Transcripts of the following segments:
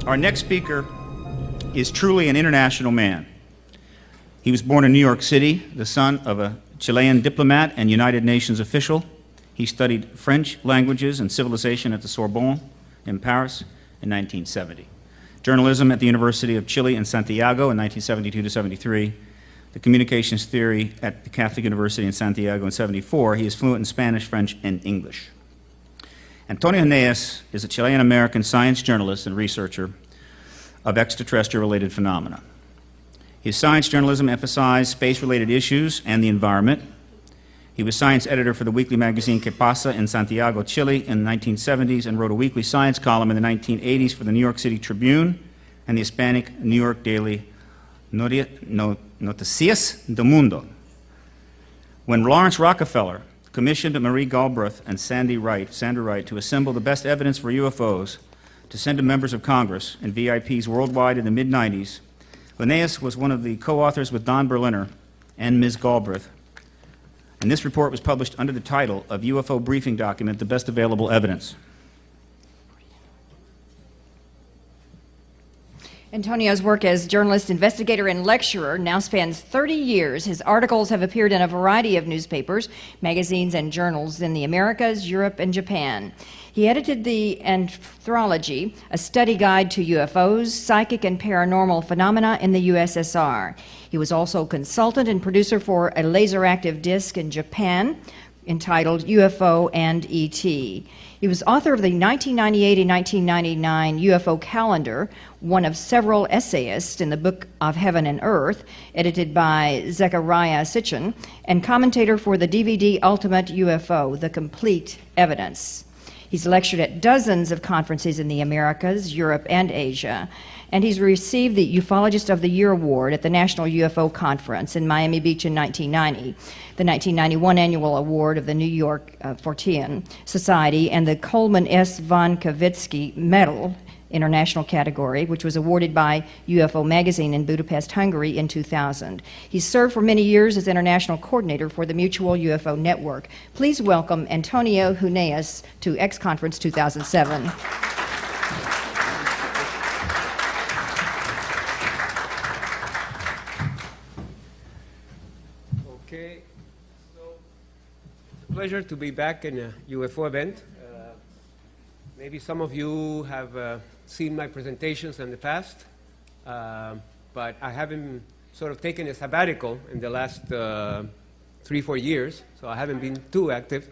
Our next speaker is truly an international man. He was born in New York City, the son of a Chilean diplomat and United Nations official. He studied French languages and civilization at the Sorbonne in Paris in 1970. Journalism at the University of Chile in Santiago in 1972 to 73. The communications theory at the Catholic University in Santiago in 74. He is fluent in Spanish, French, and English. Antonio Huneeus is a Chilean-American science journalist and researcher of extraterrestrial-related phenomena. His science journalism emphasized space-related issues and the environment. He was science editor for the weekly magazine Que Pasa in Santiago, Chile in the 1970s and wrote a weekly science column in the 1980s for the New York City Tribune and the Hispanic New York daily Noticias del Mundo. When Lawrence Rockefeller commissioned Marie Galbraith and Sandra Wright to assemble the best evidence for UFOs to send to members of Congress and VIPs worldwide in the mid-90s, Huneeus was one of the co-authors with Don Berliner and Ms. Galbraith, and this report was published under the title of UFO Briefing Document, The Best Available Evidence. Antonio's work as journalist, investigator, and lecturer now spans 30 years. His articles have appeared in a variety of newspapers, magazines, and journals in the Americas, Europe, and Japan. He edited the Anthology, a study guide to UFOs, psychic and paranormal phenomena in the USSR. He was also consultant and producer for a laser-active disc in Japan entitled UFO and ET. He was author of the 1998 and 1999 UFO Calendar, one of several essayists in the Book of Heaven and Earth, edited by Zechariah Sitchin, and commentator for the DVD Ultimate UFO, The Complete Evidence. He's lectured at dozens of conferences in the Americas, Europe, and Asia, and he's received the Ufologist of the Year Award at the National UFO Conference in Miami Beach in 1990, the 1991 Annual Award of the New York Fortean Society, and the Coleman S. von Kavitsky Medal, international category, which was awarded by UFO Magazine in Budapest, Hungary in 2000. He served for many years as international coordinator for the Mutual UFO Network. Please welcome Antonio Huneeus to X Conference 2007. Okay, so it's a pleasure to be back in a UFO event. Maybe some of you have seen my presentations in the past, but I haven't sort of taken a sabbatical in the last 3-4 years, so I haven't been too active.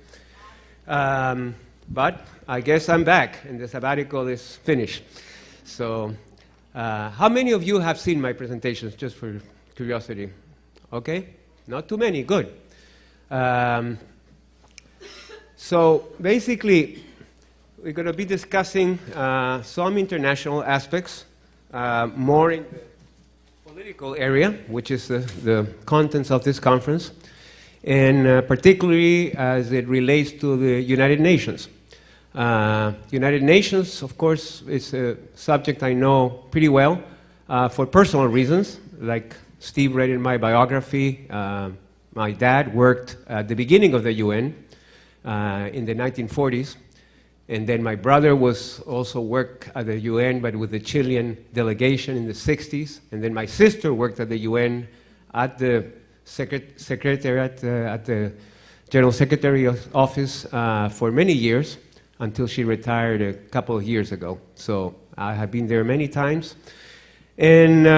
But I guess I'm back, and the sabbatical is finished. So how many of you have seen my presentations, just for curiosity? Okay? Not too many. Good. So basically, we're going to be discussing some international aspects, more in the political area, which is the contents of this conference, and particularly as it relates to the United Nations. United Nations, of course, is a subject I know pretty well for personal reasons. Like Steve read in my biography, my dad worked at the beginning of the UN in the 1940s. And then my brother was also worked at the UN, but with the Chilean delegation in the 60s. And then my sister worked at the UN at the secretariat, at the General Secretary's office for many years until she retired a couple of years ago. So I have been there many times. And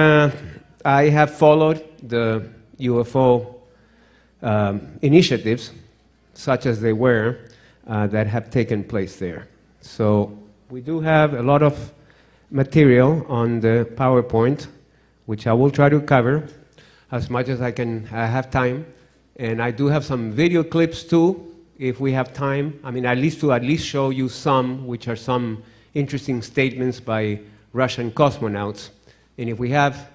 I have followed the UFO initiatives, such as they were, that have taken place there. So we do have a lot of material on the PowerPoint, which I will try to cover as much as I have time. And I do have some video clips too, if we have time. I mean, at least show you some, which are some interesting statements by Russian cosmonauts. And if we have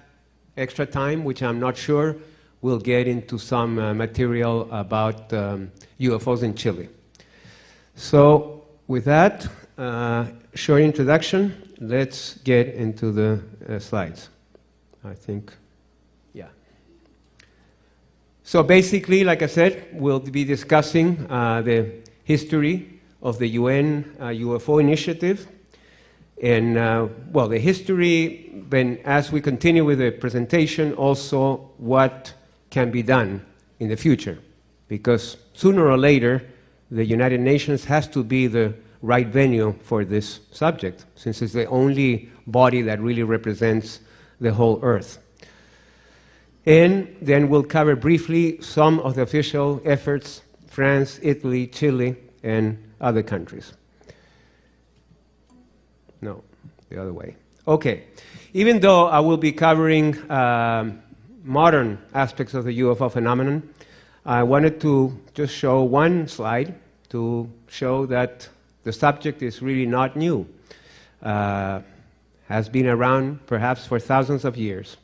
extra time, which I'm not sure, we'll get into some material about UFOs in Chile. So with that short introduction, let's get into the slides. I think, yeah. So basically, like I said, we'll be discussing the history of the UN UFO Initiative And, well, the history, then as we continue with the presentation, also what can be done in the future. Because sooner or later, the United Nations has to be the right venue for this subject, since it's the only body that really represents the whole Earth. And then we'll cover briefly some of the official efforts, France, Italy, Chile, and other countries. No, the other way. Okay. Even though I will be covering modern aspects of the UFO phenomenon, I wanted to just show one slide to show that the subject is really not new. Has been around perhaps for thousands of years.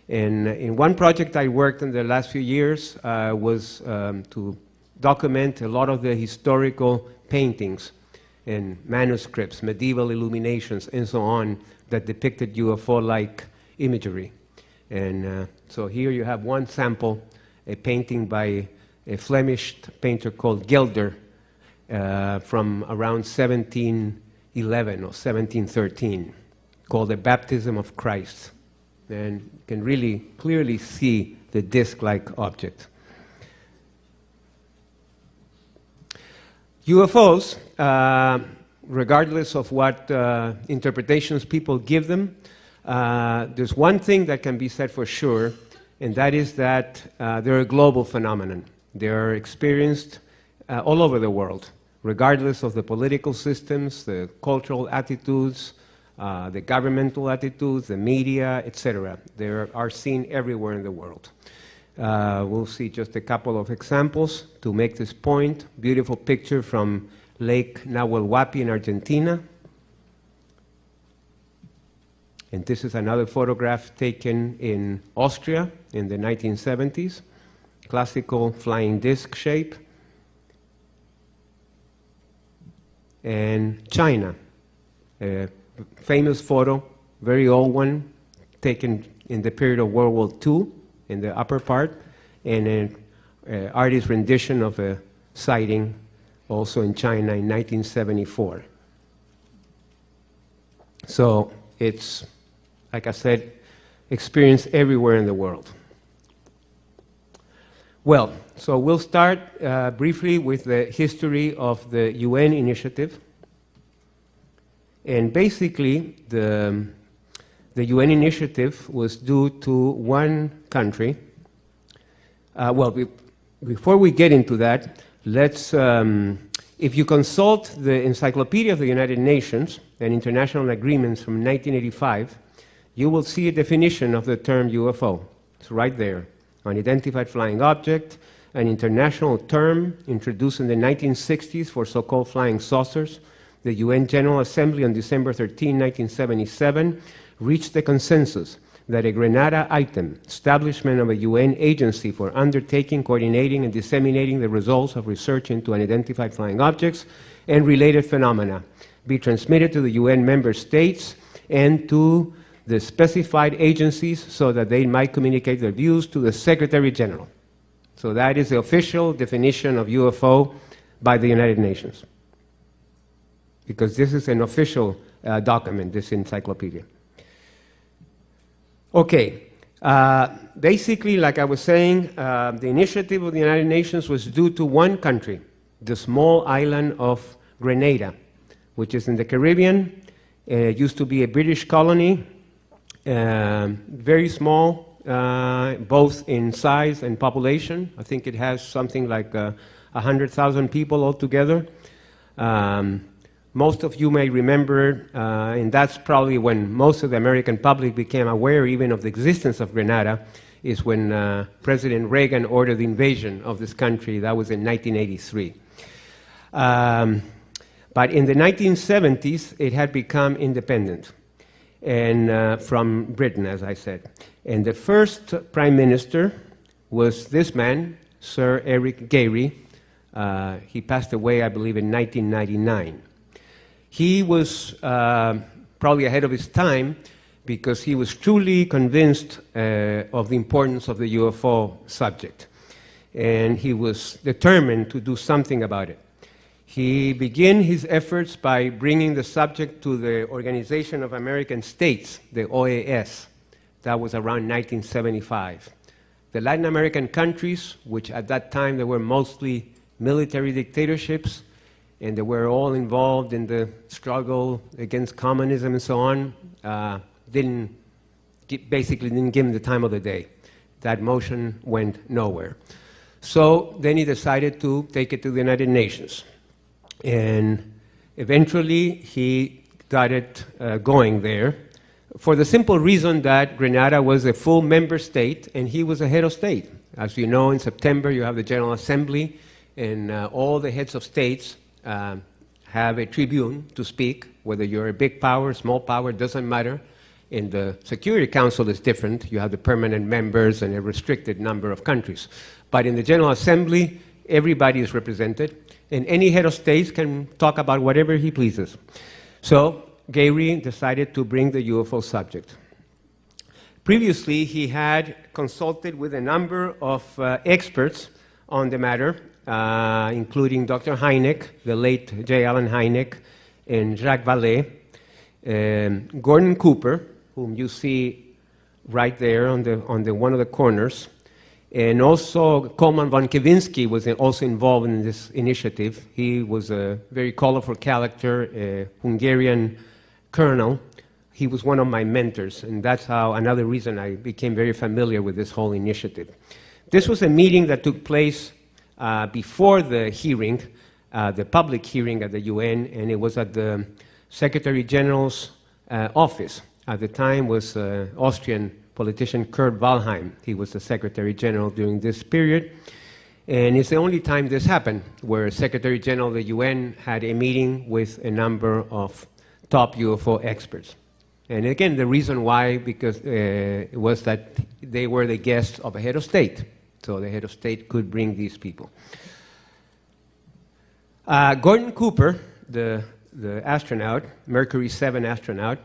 And in one project I worked in the last few years was to document a lot of the historical paintings and manuscripts, medieval illuminations, and so on, that depicted UFO-like imagery. And so here you have one sample, a painting by a Flemish painter called Gelder from around 1711 or 1713, called The Baptism of Christ. And you can really clearly see the disc-like object. UFOs, regardless of what interpretations people give them, there's one thing that can be said for sure, and that is that they're a global phenomenon. They're experienced all over the world, regardless of the political systems, the cultural attitudes, the governmental attitudes, the media, etc. They are seen everywhere in the world. We'll see just a couple of examples to make this point. Beautiful picture from Lake Nahuelhuapi in Argentina. And this is another photograph taken in Austria in the 1970s. Classical flying disc shape. And China, a famous photo, very old one, taken in the period of World War II, in the upper part, and an artist's rendition of a sighting also in China in 1974. So it's, like I said, experienced everywhere in the world. Well, so we'll start briefly with the history of the UN initiative. And basically, the UN initiative was due to one country. Before we get into that, let's, if you consult the Encyclopedia of the United Nations and international agreements from 1985, you will see a definition of the term UFO. It's right there. Unidentified flying object, an international term introduced in the 1960s for so-called flying saucers. The UN General Assembly on December 13, 1977, reached the consensus that a Grenada item, establishment of a UN agency for undertaking, coordinating, and disseminating the results of research into unidentified flying objects and related phenomena, be transmitted to the UN member states and to the specified agencies so that they might communicate their views to the Secretary General. So that is the official definition of UFO by the United Nations, because this is an official document, this encyclopedia. Okay, basically, like I was saying, the initiative of the United Nations was due to one country, the small island of Grenada, which is in the Caribbean. It used to be a British colony, very small, both in size and population. I think it has something like 100,000 people altogether. Most of you may remember, and that's probably when most of the American public became aware even of the existence of Grenada, is when President Reagan ordered the invasion of this country. That was in 1983. But in the 1970s, it had become independent and from Britain, as I said. And the first prime minister was this man, Sir Eric Gairy. He passed away, I believe, in 1999. He was probably ahead of his time because he was truly convinced of the importance of the UFO subject. And he was determined to do something about it. He began his efforts by bringing the subject to the Organization of American States, the OAS. That was around 1975. The Latin American countries, which at that time they were mostly military dictatorships, and they were all involved in the struggle against communism and so on, basically didn't give him the time of the day. That motion went nowhere. So then he decided to take it to the United Nations. And eventually he got it going there for the simple reason that Grenada was a full member state and he was a head of state. As you know, in September you have the General Assembly, and all the heads of states have a tribune to speak, whether you're a big power, small power, doesn't matter. In the Security Council it's different. You have the permanent members and a restricted number of countries. But in the General Assembly, everybody is represented, and any head of states can talk about whatever he pleases. So Gary decided to bring the UFO subject. Previously, he had consulted with a number of experts on the matter, including Dr. Hynek, the late J. Allen Hynek, and Jacques Vallée, Gordon Cooper, whom you see right there on one of the corners, and also Coleman von Kavinsky was also involved in this initiative. He was a very colorful character, a Hungarian colonel. He was one of my mentors, and that's how another reason I became very familiar with this whole initiative. This was a meeting that took place before the hearing, the public hearing at the UN, and it was at the Secretary General's office. At the time was Austrian politician Kurt Waldheim. He was the Secretary General during this period. And it's the only time this happened, where Secretary General of the UN had a meeting with a number of top UFO experts. And again, the reason why, because it was that they were the guests of a head of state. So the head of state could bring these people. Gordon Cooper, the astronaut, Mercury 7 astronaut,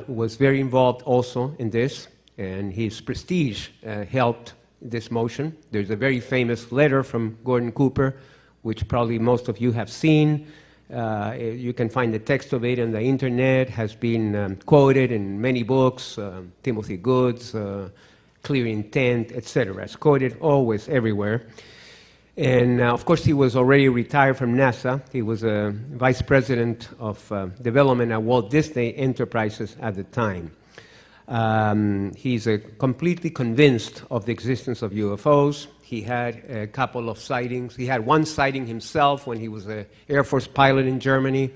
was very involved also in this, and his prestige helped this motion. There's a very famous letter from Gordon Cooper, which probably most of you have seen. You can find the text of it on the internet, has been quoted in many books, Timothy Good's, Clear Intent, etc. It's quoted always, everywhere. And of course, he was already retired from NASA. He was a vice president of development at Walt Disney Enterprises at the time. He's completely convinced of the existence of UFOs. He had a couple of sightings. He had one sighting himself when he was an Air Force pilot in Germany.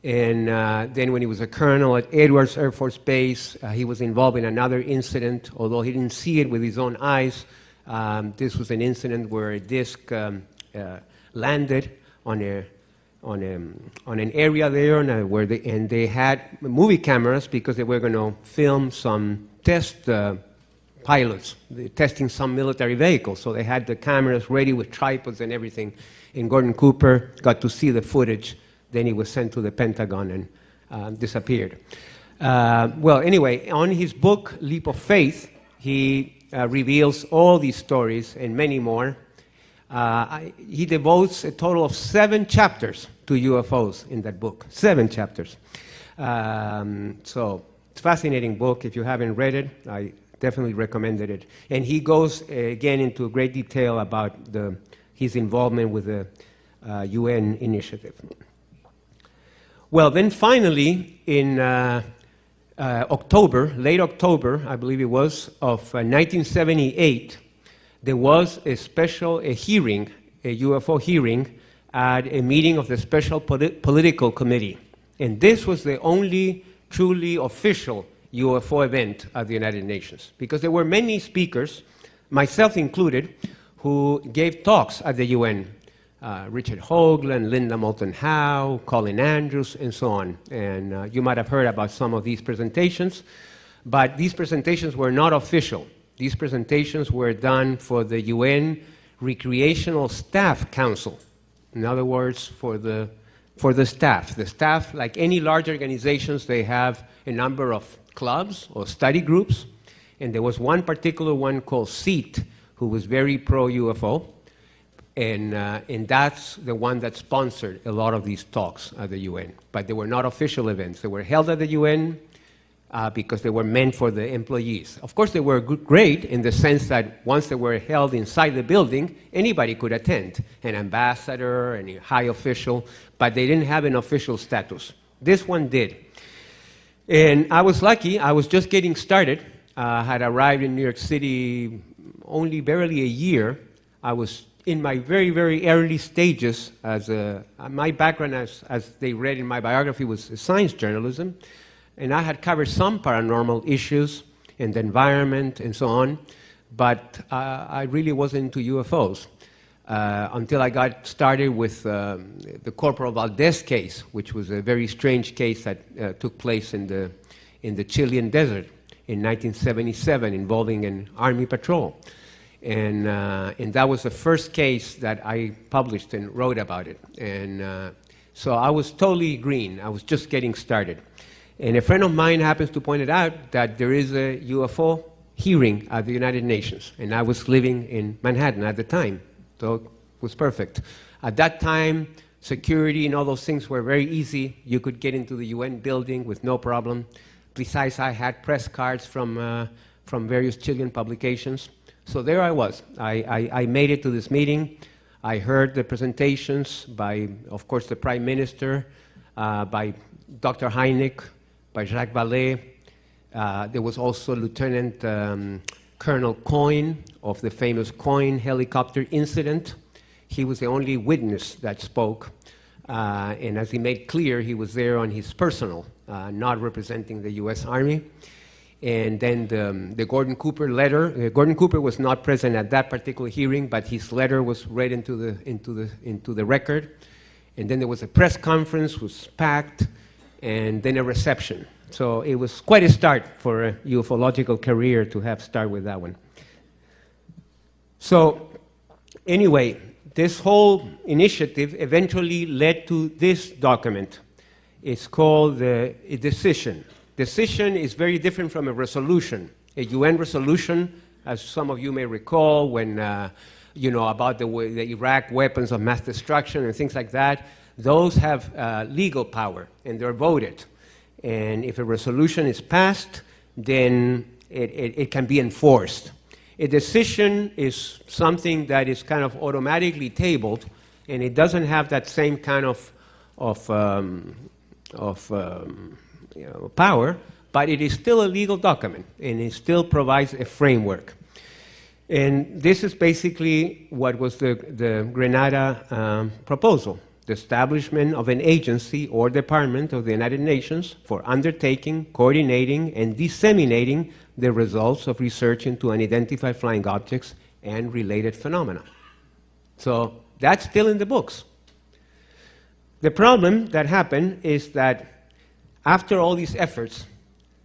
And then when he was a colonel at Edwards Air Force Base, he was involved in another incident, although he didn't see it with his own eyes. This was an incident where a disc landed on an area there, and they had movie cameras because they were going to film some test pilots testing some military vehicles. So they had the cameras ready with tripods and everything. And Gordon Cooper got to see the footage. Then he was sent to the Pentagon and disappeared. Well, anyway, on his book, Leap of Faith, he reveals all these stories and many more. He devotes a total of 7 chapters to UFOs in that book. 7 chapters. So it's a fascinating book. If you haven't read it, I definitely recommended it. And he goes again into great detail about his involvement with the UN initiative. Well, then finally, in October, late October, I believe it was, of 1978, there was a hearing, a UFO hearing, at a meeting of the Special Political Committee. And this was the only truly official UFO event at the United Nations, because there were many speakers, myself included, who gave talks at the UN. Richard Hoagland, Linda Moulton Howe, Colin Andrews, and so on. And you might have heard about some of these presentations, but these presentations were not official. These presentations were done for the UN Recreational Staff Council. In other words, for the staff. The staff, like any large organizations, they have a number of clubs or study groups, and there was one particular one called SEAT, who was very pro-UFO. And that's the one that sponsored a lot of these talks at the UN. But they were not official events. They were held at the UN because they were meant for the employees. Of course, they were great in the sense that once they were held inside the building, anybody could attend, an ambassador, any high official, but they didn't have an official status. This one did. And I was lucky. I was just getting started. I had arrived in New York City only barely a year. I was in my very, very early stages. My background, as they read in my biography, was science journalism. And I had covered some paranormal issues and the environment and so on. But I really wasn't into UFOs until I got started with the Corporal Valdez case, which was a very strange case that took place in the Chilean desert in 1977 involving an army patrol. And that was the first case that I published and wrote about it. And so I was totally green. I was just getting started. And a friend of mine happens to point it out that there is a UFO hearing at the United Nations. And I was living in Manhattan at the time, so it was perfect. At that time, security and all those things were very easy. You could get into the UN building with no problem. Besides, I had press cards from various Chilean publications. So there I was. I made it to this meeting. I heard the presentations by, of course, the Prime Minister, by Dr. Hynek, by Jacques Vallée. There was also Lieutenant Colonel Coyne of the famous Coyne helicopter incident. He was the only witness that spoke. And as he made clear, he was there on his personal, not representing the U.S. Army. And then the Gordon Cooper letter. Gordon Cooper was not present at that particular hearing, but his letter was read into the record. And then there was a press conference, was packed, and then a reception. So it was quite a start for a ufological career to have started with that one. So anyway, this whole initiative eventually led to this document. It's called a decision. Decision is very different from a resolution. A UN resolution, as some of you may recall, when, about the Iraq weapons of mass destruction and things like that, those have legal power, and they're voted. And if a resolution is passed, then it can be enforced. A decision is something that is kind of automatically tabled, and it doesn't have that same kind of power, but it is still a legal document, and it still provides a framework. And this is basically what was the Grenada proposal, the establishment of an agency or department of the United Nations for undertaking, coordinating, and disseminating the results of research into unidentified flying objects and related phenomena. So that's still in the books. The problem that happened is that after all these efforts,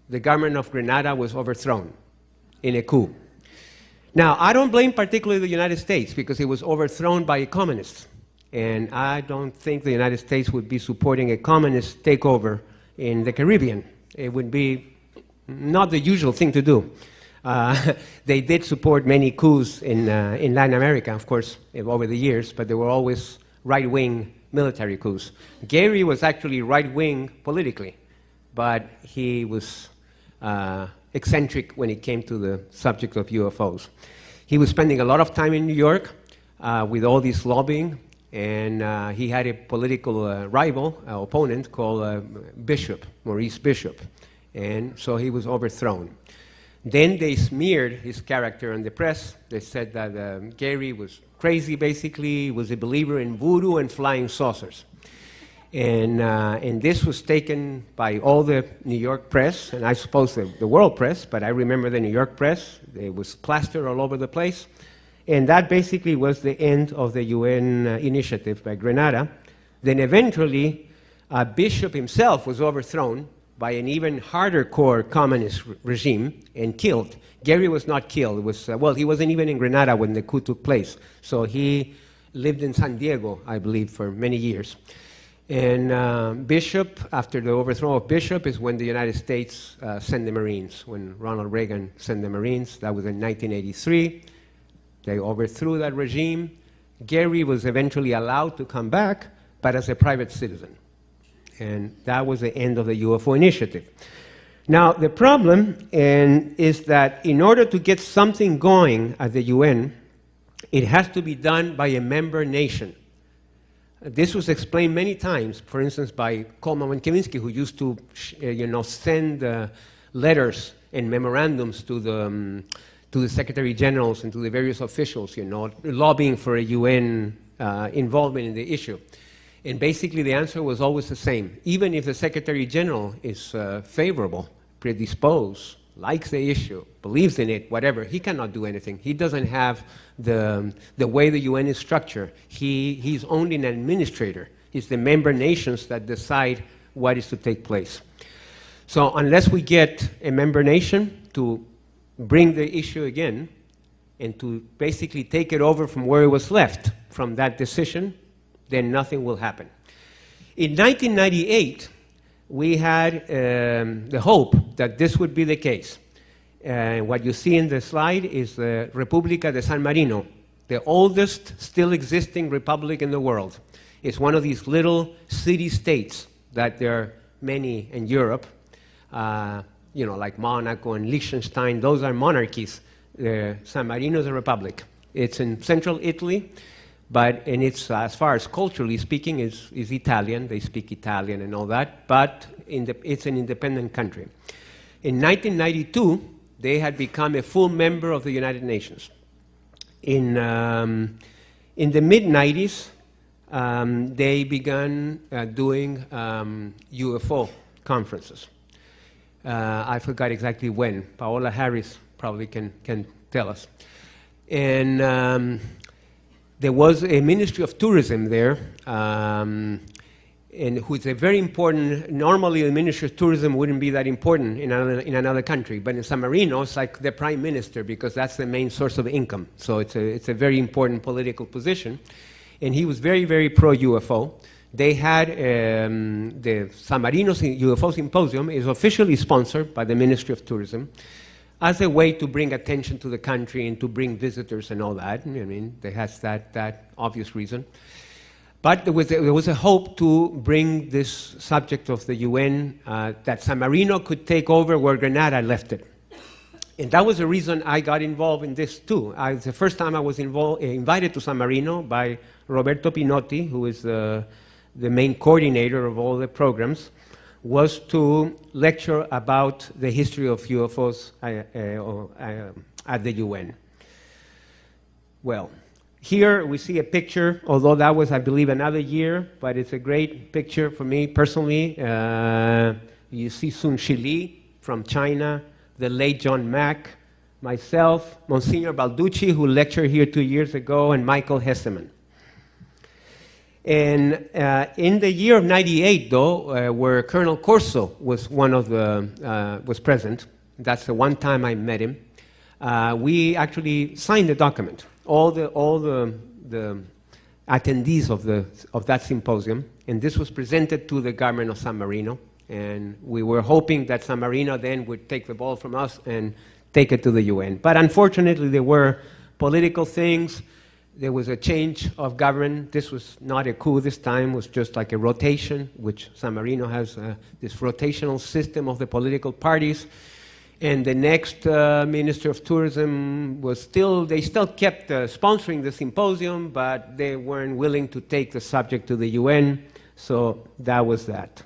the government of Grenada was overthrown in a coup. Now, I don't blame particularly the United States because it was overthrown by communists. And I don't think the United States would be supporting a communist takeover in the Caribbean. It would be not the usual thing to do. They did support many coups in Latin America, of course, over the years, but they were always right-wing military coups. Gary was actually right-wing politically, but he was eccentric when it came to the subject of UFOs. He was spending a lot of time in New York with all this lobbying, and he had a political rival, opponent, called Bishop, Maurice Bishop, and so he was overthrown. Then they smeared his character in the press. They said that Gary was crazy, basically, was a believer in voodoo and flying saucers. And this was taken by all the New York press, and I suppose the world press, but I remember the New York press. It was plastered all over the place. And that basically was the end of the UN initiative by Grenada. Then eventually, Bishop himself was overthrown by an even harder core communist regime and killed. Gary was not killed. It was, he wasn't even in Grenada when the coup took place. So he lived in San Diego, I believe, for many years. And Bishop, after the overthrow of Bishop, is when the United States sent the Marines, when Ronald Reagan sent the Marines. That was in 1983. They overthrew that regime. Gary was eventually allowed to come back, but as a private citizen. And that was the end of the UFO initiative. Now, the problem is that in order to get something going at the UN, it has to be done by a member nation. This was explained many times, for instance, by Coleman and Kavinsky, who used to send letters and memorandums to the Secretary Generals and to the various officials, lobbying for a UN involvement in the issue. And basically the answer was always the same. Even if the Secretary General is favorable, predisposed, likes the issue, believes in it, whatever, he cannot do anything. He doesn't have the way the UN is structured. He's only an administrator. It's the member nations that decide what is to take place. So unless we get a member nation to bring the issue again and to basically take it over from where it was left from that decision, then nothing will happen. In 1998, we had the hope that this would be the case. What you see in the slide is the República de San Marino, the oldest still existing republic in the world. It's one of these little city-states that there are many in Europe, like Monaco and Liechtenstein. Those are monarchies. San Marino is a republic. It's in central Italy, and it's, as far as culturally speaking, is Italian. They speak Italian and all that, but it's an independent country. In 1992, they had become a full member of the United Nations. In the mid-90s, they began doing UFO conferences. I forgot exactly when. Paola Harris probably can tell us. And there was a Ministry of Tourism there, and who's a very important. Normally, the Ministry of Tourism wouldn't be that important in another country, but in San Marino, it's like the prime minister because that's the main source of income. So it's a very important political position, and he was very, very pro-UFO. They had the San Marino UFO Symposium is officially sponsored by the Ministry of Tourism as a way to bring attention to the country and to bring visitors and all that. I mean, it has that obvious reason. But there was a hope to bring this subject of the UN, that San Marino could take over where Grenada left it. And that was the reason I got involved in this too. The first time I was invited to San Marino by Roberto Pinotti, who is the main coordinator of all the programs, was to lecture about the history of UFOs at the UN. Well, here we see a picture, although that was, I believe, another year, but it's a great picture for me personally. You see Sun Shili from China, the late John Mack, myself, Monsignor Balducci, who lectured here 2 years ago, and Michael Hesseman. And in the year of '98, though, where Colonel Corso was was present, that's the one time I met him, we actually signed the document. All the attendees of that symposium, and this was presented to the government of San Marino, and we were hoping that San Marino then would take the ball from us and take it to the UN. But unfortunately, there were political things. There was a change of government. This was not a coup this time. It was just like a rotation, which San Marino has this rotational system of the political parties. And the next Minister of Tourism they still kept sponsoring the symposium, but they weren't willing to take the subject to the UN. So that was that.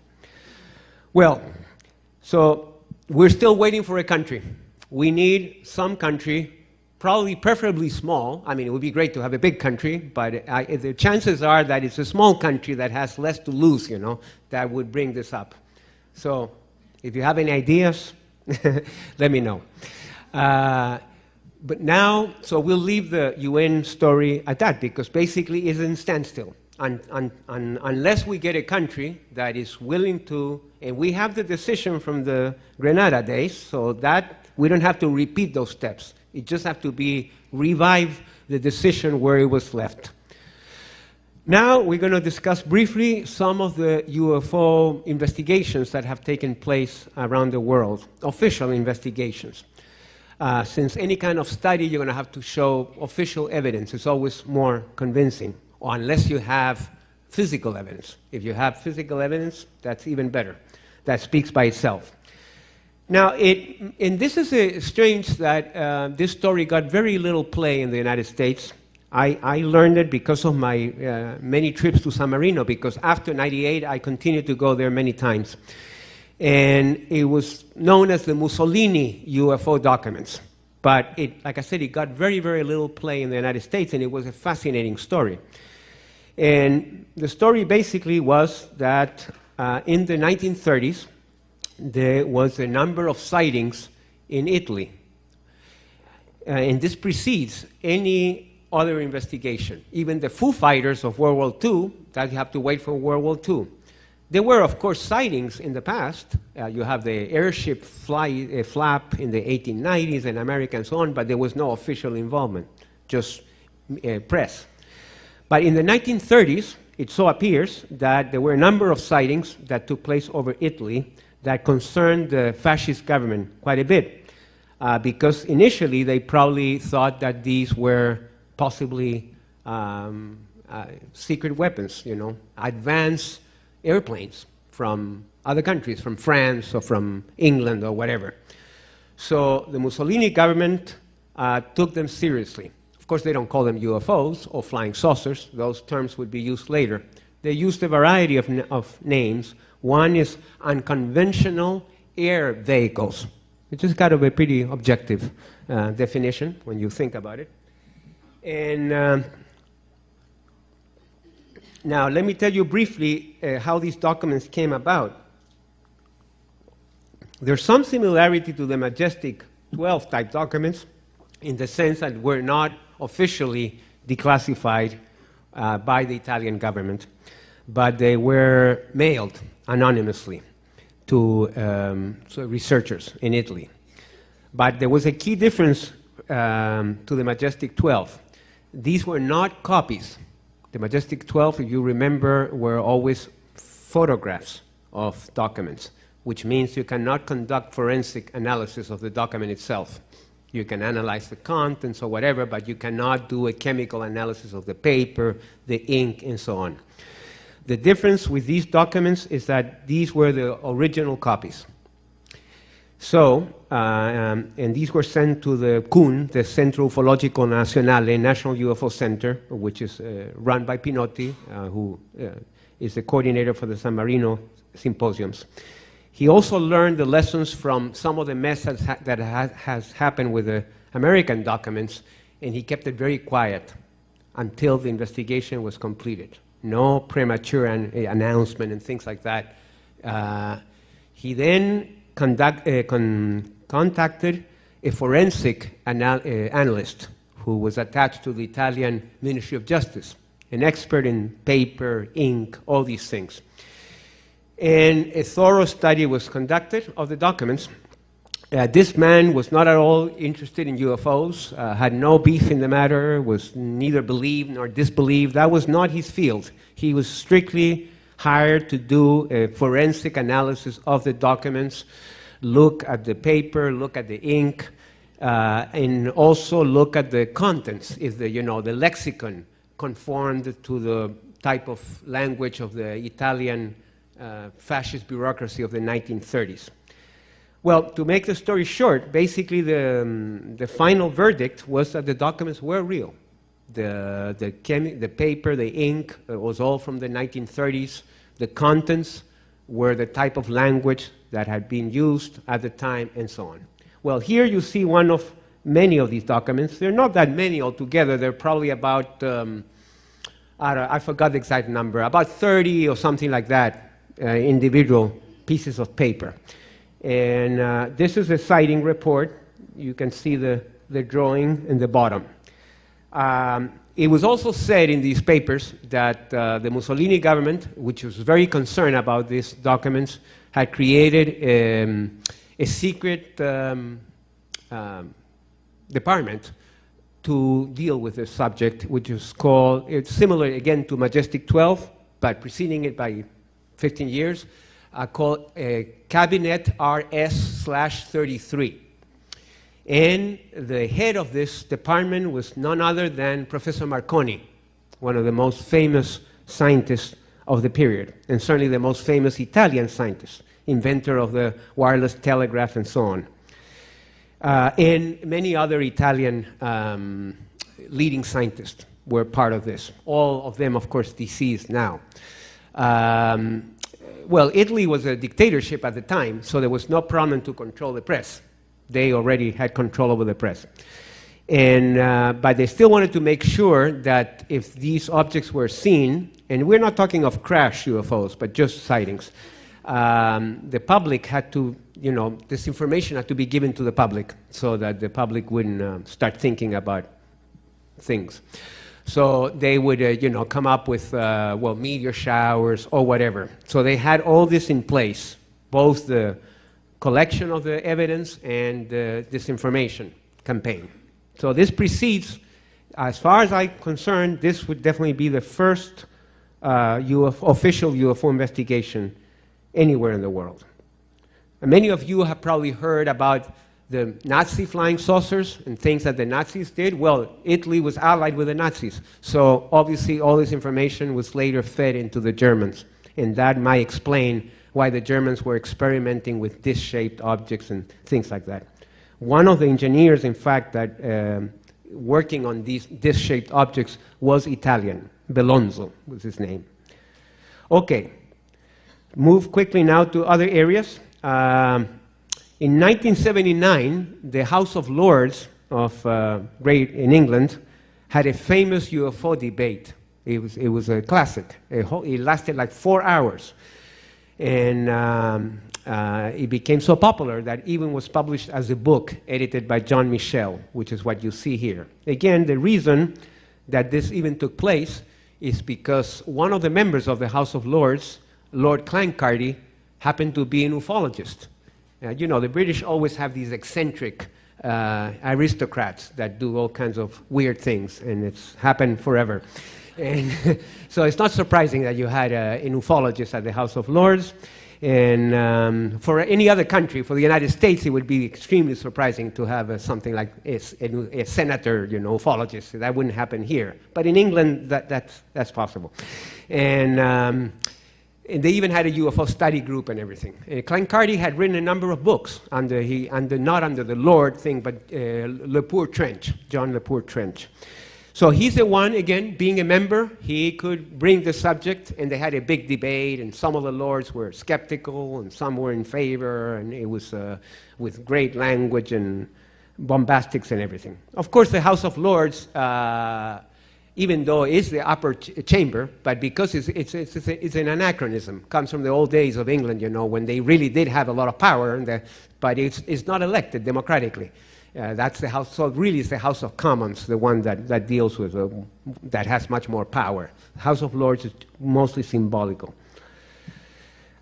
Well, so we're still waiting for a country. We need some country, probably preferably small. I mean, it would be great to have a big country, but the chances are that it's a small country that has less to lose, that would bring this up. So if you have any ideas, let me know. But now, so we'll leave the UN story at that, because basically it's in standstill. Unless we get a country that is willing to, and we have the decision from the Grenada days, so that we don't have to repeat those steps. It just has to be revive the decision where it was left. Now we're going to discuss briefly some of the UFO investigations that have taken place around the world, official investigations. Since any kind of study, you're going to have to show official evidence. It's always more convincing, or unless you have physical evidence. If you have physical evidence, that's even better. That speaks by itself. Now, and this is strange that this story got very little play in the United States. I learned it because of my many trips to San Marino, because after '98, I continued to go there many times. And it was known as the Mussolini UFO documents. But like I said, it got very, very little play in the United States, and it was a fascinating story. And the story basically was that in the 1930s, there was a number of sightings in Italy. And this precedes any other investigation. Even the Foo Fighters of World War II, that you have to wait for World War II. There were, of course, sightings in the past. You have the airship flap in the 1890s in America and so on, but there was no official involvement, just press. But in the 1930s, it so appears that there were a number of sightings that took place over Italy that concerned the fascist government quite a bit, because initially they probably thought that these were possibly secret weapons, advanced airplanes from other countries, from France or from England or whatever. So the Mussolini government took them seriously. Of course, they don't call them UFOs or flying saucers. Those terms would be used later. They used a variety of names. One is unconventional air vehicles. It's just kind of a pretty objective definition when you think about it. And now, let me tell you briefly how these documents came about. There's some similarity to the Majestic 12 type documents in the sense that were not officially declassified by the Italian government, but they were mailed anonymously to researchers in Italy. But there was a key difference to the Majestic 12. These were not copies. The Majestic 12, if you remember, were always photographs of documents, which means you cannot conduct forensic analysis of the document itself. You can analyze the contents or whatever, but you cannot do a chemical analysis of the paper, the ink, and so on. The difference with these documents is that these were the original copies. So, and these were sent to the CUN, the Centro Ufologico Nazionale, National UFO Center, which is run by Pinotti, who is the coordinator for the San Marino symposiums. He also learned the lessons from some of the mess that has happened with the American documents, and he kept it very quiet until the investigation was completed. No premature announcement and things like that. He then contacted a forensic analyst who was attached to the Italian Ministry of Justice, an expert in paper, ink, all these things. And a thorough study was conducted of the documents. This man was not at all interested in UFOs, had no beef in the matter, was neither believed nor disbelieved. That was not his field. He was strictly hired to do a forensic analysis of the documents, look at the paper, look at the ink, and also look at the contents, if the lexicon conformed to the type of language of the Italian fascist bureaucracy of the 1930s. Well, to make the story short, basically the final verdict was that the documents were real. The paper, the ink, was all from the 1930s. The contents were the type of language that had been used at the time, and so on. Well, here you see one of many of these documents. There are not that many altogether. There are probably about, I forgot the exact number, about 30 or something like that, individual pieces of paper. And this is a sighting report. You can see the drawing in the bottom. It was also said in these papers that the Mussolini government, which was very concerned about these documents, had created a secret department to deal with this subject, which is called, it's similar again to Majestic 12, but preceding it by 15 years, called Cabinet RS/33. And the head of this department was none other than Professor Marconi, one of the most famous scientists of the period, and certainly the most famous Italian scientist, inventor of the wireless telegraph and so on. And many other Italian leading scientists were part of this, all of them, of course, deceased now. Well, Italy was a dictatorship at the time, so there was no problem to control the press. They already had control over the press. And, but they still wanted to make sure that if these objects were seen, and we're not talking of crash UFOs, but just sightings, the public had to, you know, this information had to be given to the public so that the public wouldn't start thinking about things. So they would, you know, come up with, well, meteor showers or whatever. So they had all this in place, both the collection of the evidence and the disinformation campaign. So this precedes, as far as I'm concerned, this would definitely be the first official UFO investigation anywhere in the world. And many of you have probably heard about the Nazi flying saucers and things that the Nazis did. Well, Italy was allied with the Nazis. So obviously all this information was later fed into the Germans. And that might explain why the Germans were experimenting with disc-shaped objects and things like that. One of the engineers, in fact, that working on these disc-shaped objects was Italian. Belonzo was his name. Okay, move quickly now to other areas. In 1979, the House of Lords of in England had a famous UFO debate. It was a classic. It lasted like 4 hours. And it became so popular that even was published as a book edited by John Michel, which is what you see here. Again, the reason that this even took place is because one of the members of the House of Lords, Lord Clancarty, happened to be an ufologist. You know, the British always have these eccentric aristocrats that do all kinds of weird things, and it's happened forever. And so it's not surprising that you had an ufologist at the House of Lords. And for any other country, for the United States, it would be extremely surprising to have something like a senator, you know, ufologist. That wouldn't happen here. But in England, that's possible. And they even had a UFO study group and everything. Clancarty had written a number of books, not under the Lord thing, but Lepore Trench, John Lepore Trench. So he's the one, again, being a member, he could bring the subject, and they had a big debate, and some of the lords were skeptical, and some were in favor, and it was with great language and bombastics and everything. Of course, the House of Lords, even though it's the upper chamber, but because it's an anachronism, comes from the old days of England, you know, when they really did have a lot of power, but it's not elected democratically. That's the House, so really it's the House of Commons, the one that deals with, that has much more power. The House of Lords is mostly symbolical.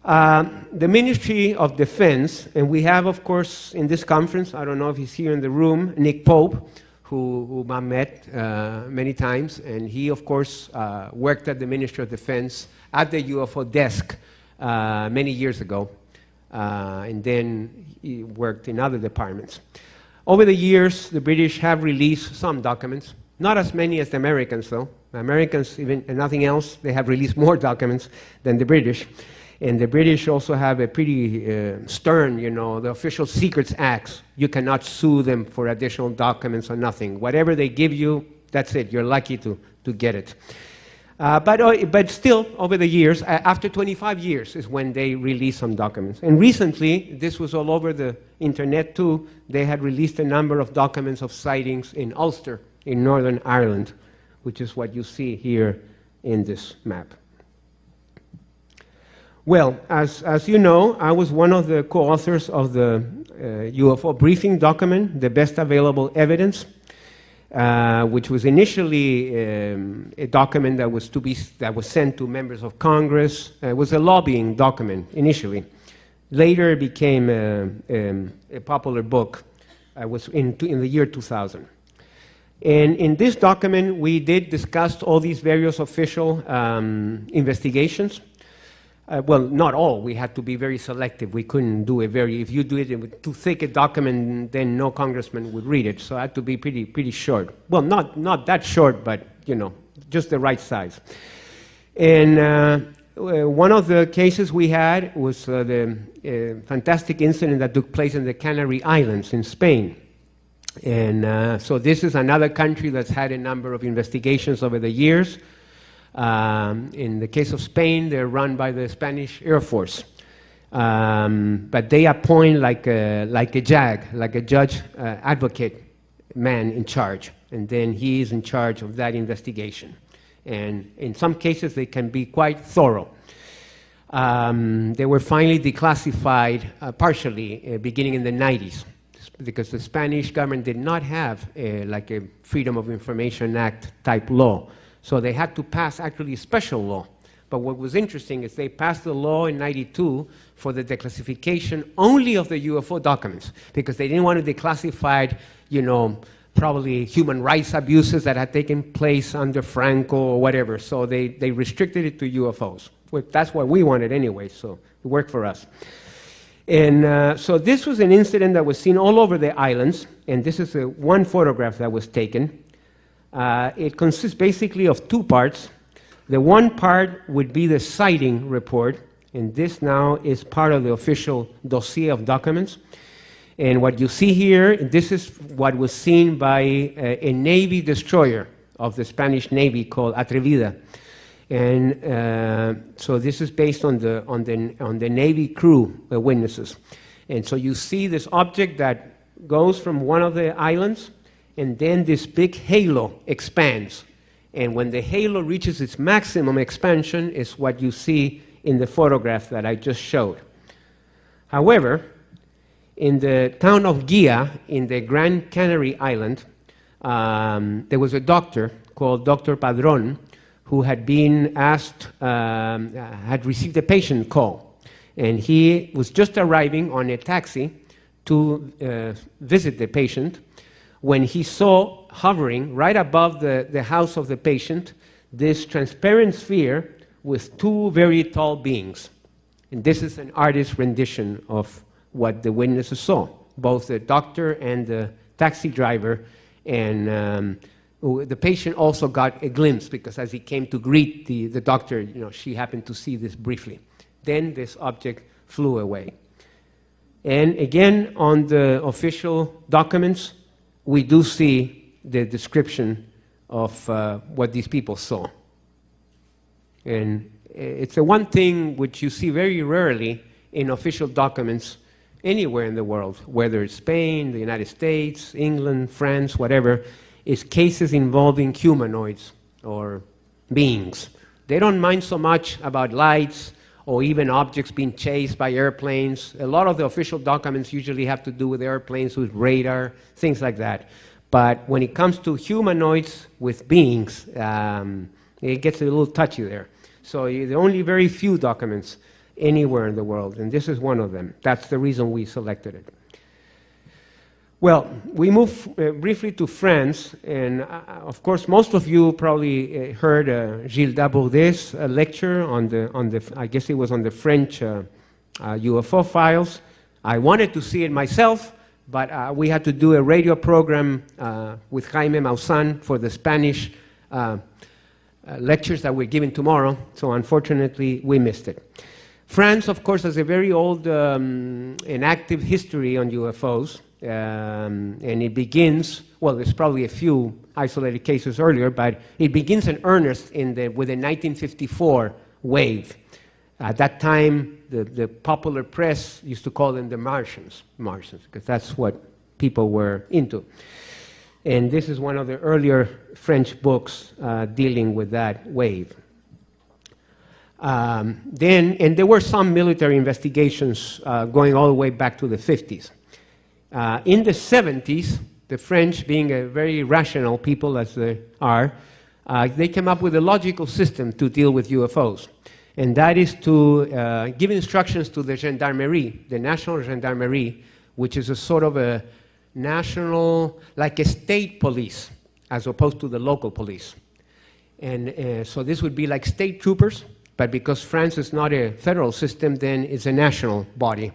The Ministry of Defense, and we have, of course, in this conference, I don't know if he's here in the room, Nick Pope, whom I met many times, and he, of course, worked at the Ministry of Defense at the UFO desk many years ago, and then he worked in other departments. Over the years, the British have released some documents, not as many as the Americans, though. The Americans, even and nothing else, they have released more documents than the British. And the British also have a pretty stern, you know, the Official Secrets Acts. You cannot sue them for additional documents or nothing. Whatever they give you, that's it. You're lucky to get it. But still, over the years, after 25 years is when they released some documents. And recently, this was all over the internet too, they had released a number of documents of sightings in Ulster, in Northern Ireland, which is what you see here in this map. Well, as you know, I was one of the co-authors of the UFO briefing document, The Best Available Evidence, which was initially a document that was sent to members of Congress. It was a lobbying document initially. Later, it became a popular book. It was in the year 2000. And in this document, we did discuss all these various official investigations. well, not all. We had to be very selective. We couldn't do if you do it with too thick a document, then no congressman would read it. So it had to be pretty short. Well, not that short, but, you know, just the right size. And one of the cases we had was the fantastic incident that took place in the Canary Islands in Spain. And so this is another country that's had a number of investigations over the years. In the case of Spain, they're run by the Spanish Air Force. But they appoint like a judge advocate man in charge. And then he is in charge of that investigation. And in some cases, they can be quite thorough. They were finally declassified partially beginning in the 90s because the Spanish government did not have like a Freedom of Information Act type law. So they had to pass actually a special law. But what was interesting is they passed the law in 92 for the declassification only of the UFO documents because they didn't want to declassify, you know, probably human rights abuses that had taken place under Franco or whatever. So they restricted it to UFOs. Well, that's what we wanted anyway, so it worked for us. And so this was an incident that was seen all over the islands, and this is one photograph that was taken. It consists basically of two parts. The one part would be the sighting report, and this now is part of the official dossier of documents. And what you see here, this is what was seen by a Navy destroyer of the Spanish Navy called Atrevida. And so this is based on the Navy crew witnesses. And so you see this object that goes from one of the islands, and then this big halo expands. And when the halo reaches its maximum expansion is what you see in the photograph that I just showed. However, in the town of Guia, in the Gran Canary Island, there was a doctor called Dr. Padron who had been asked, had received a patient call. And he was just arriving on a taxi to visit the patient when he saw hovering right above the house of the patient this transparent sphere with two very tall beings. And this is an artist's rendition of what the witnesses saw, both the doctor and the taxi driver. And the patient also got a glimpse because as he came to greet the doctor, you know, she happened to see this briefly. Then this object flew away. And again, on the official documents, we do see the description of what these people saw. And it's the one thing which you see very rarely in official documents anywhere in the world, whether it's Spain, the United States, England, France, whatever, is cases involving humanoids or beings. They don't mind so much about lights or even objects being chased by airplanes. A lot of the official documents usually have to do with airplanes, with radar, things like that. But when it comes to humanoids with beings, it gets a little touchy there. So there are only very few documents anywhere in the world, and this is one of them. That's the reason we selected it. Well, we move briefly to France, and of course, most of you probably heard Gilles Dabourdet's lecture on the, I guess it was on the French UFO files. I wanted to see it myself, but we had to do a radio program with Jaime Maussan for the Spanish lectures that we're giving tomorrow, so unfortunately, we missed it. France, of course, has a very old and active history on UFOs. And it begins, well, there's probably a few isolated cases earlier, but it begins in earnest with the 1954 wave. At that time, the popular press used to call them the Martians, because that's what people were into. And this is one of the earlier French books dealing with that wave. And there were some military investigations going all the way back to the 50s. In the 70s, the French, being a very rational people as they are, they came up with a logical system to deal with UFOs. And that is to give instructions to the gendarmerie, the national gendarmerie, which is a sort of a national, like a state police, as opposed to the local police. And so this would be like state troopers But because France is not a federal system, then it's a national body.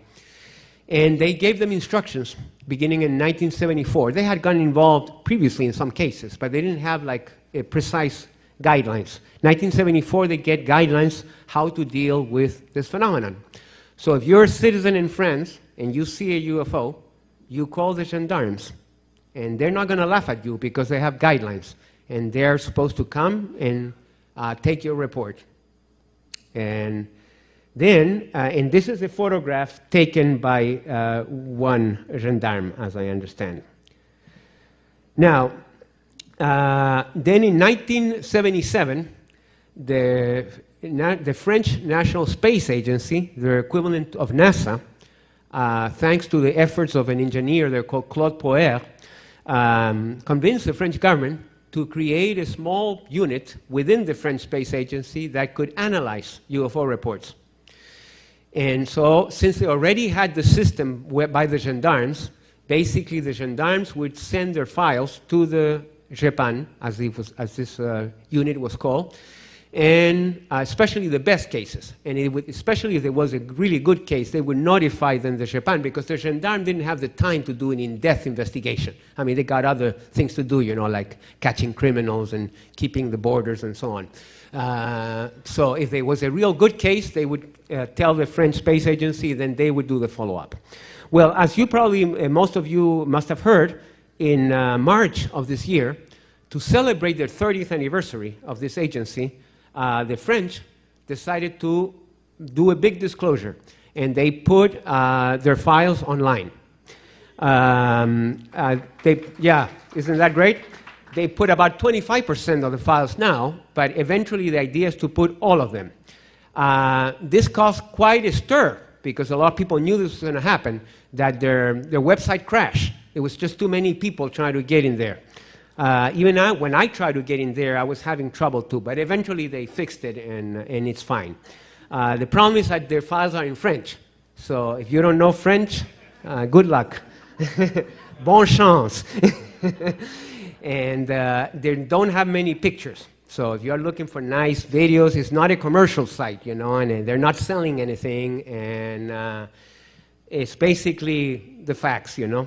And they gave them instructions beginning in 1974. They had gotten involved previously in some cases, but they didn't have like a precise guidelines. 1974, they get guidelines how to deal with this phenomenon. So if you're a citizen in France and you see a UFO, you call the gendarmes. And they're not going to laugh at you because they have guidelines. And they're supposed to come and take your report. And then, and this is a photograph taken by one gendarme, as I understand. Now, then in 1977, the French National Space Agency, the equivalent of NASA, thanks to the efforts of an engineer there called Claude Poher, convinced the French government to create a small unit within the French Space Agency that could analyze UFO reports. And so, since they already had the system by the gendarmes, basically the gendarmes would send their files to the JEPAN, as this unit was called, and especially the best cases. And especially if there was a really good case, they would notify them the JEPAN, because the gendarme didn't have the time to do an in-depth investigation. I mean, they got other things to do, you know, like catching criminals and keeping the borders and so on. So if there was a real good case, they would tell the French Space Agency, then they would do the follow-up. Well, as you probably, most of you must have heard, in March of this year, to celebrate their 30th anniversary of this agency, the French decided to do a big disclosure, and they put their files online. Yeah, isn't that great? They put about 25% of the files now, but eventually the idea is to put all of them. This caused quite a stir, because a lot of people knew this was going to happen, that their website crashed. It was just too many people trying to get in there. Even when I tried to get in there, I was having trouble too, but eventually they fixed it, and it's fine. The problem is that their files are in French, so if you don't know French, good luck. Bon chance. And they don't have many pictures, so if you're looking for nice videos, it's not a commercial site, you know, and they're not selling anything, and it's basically the facts, you know.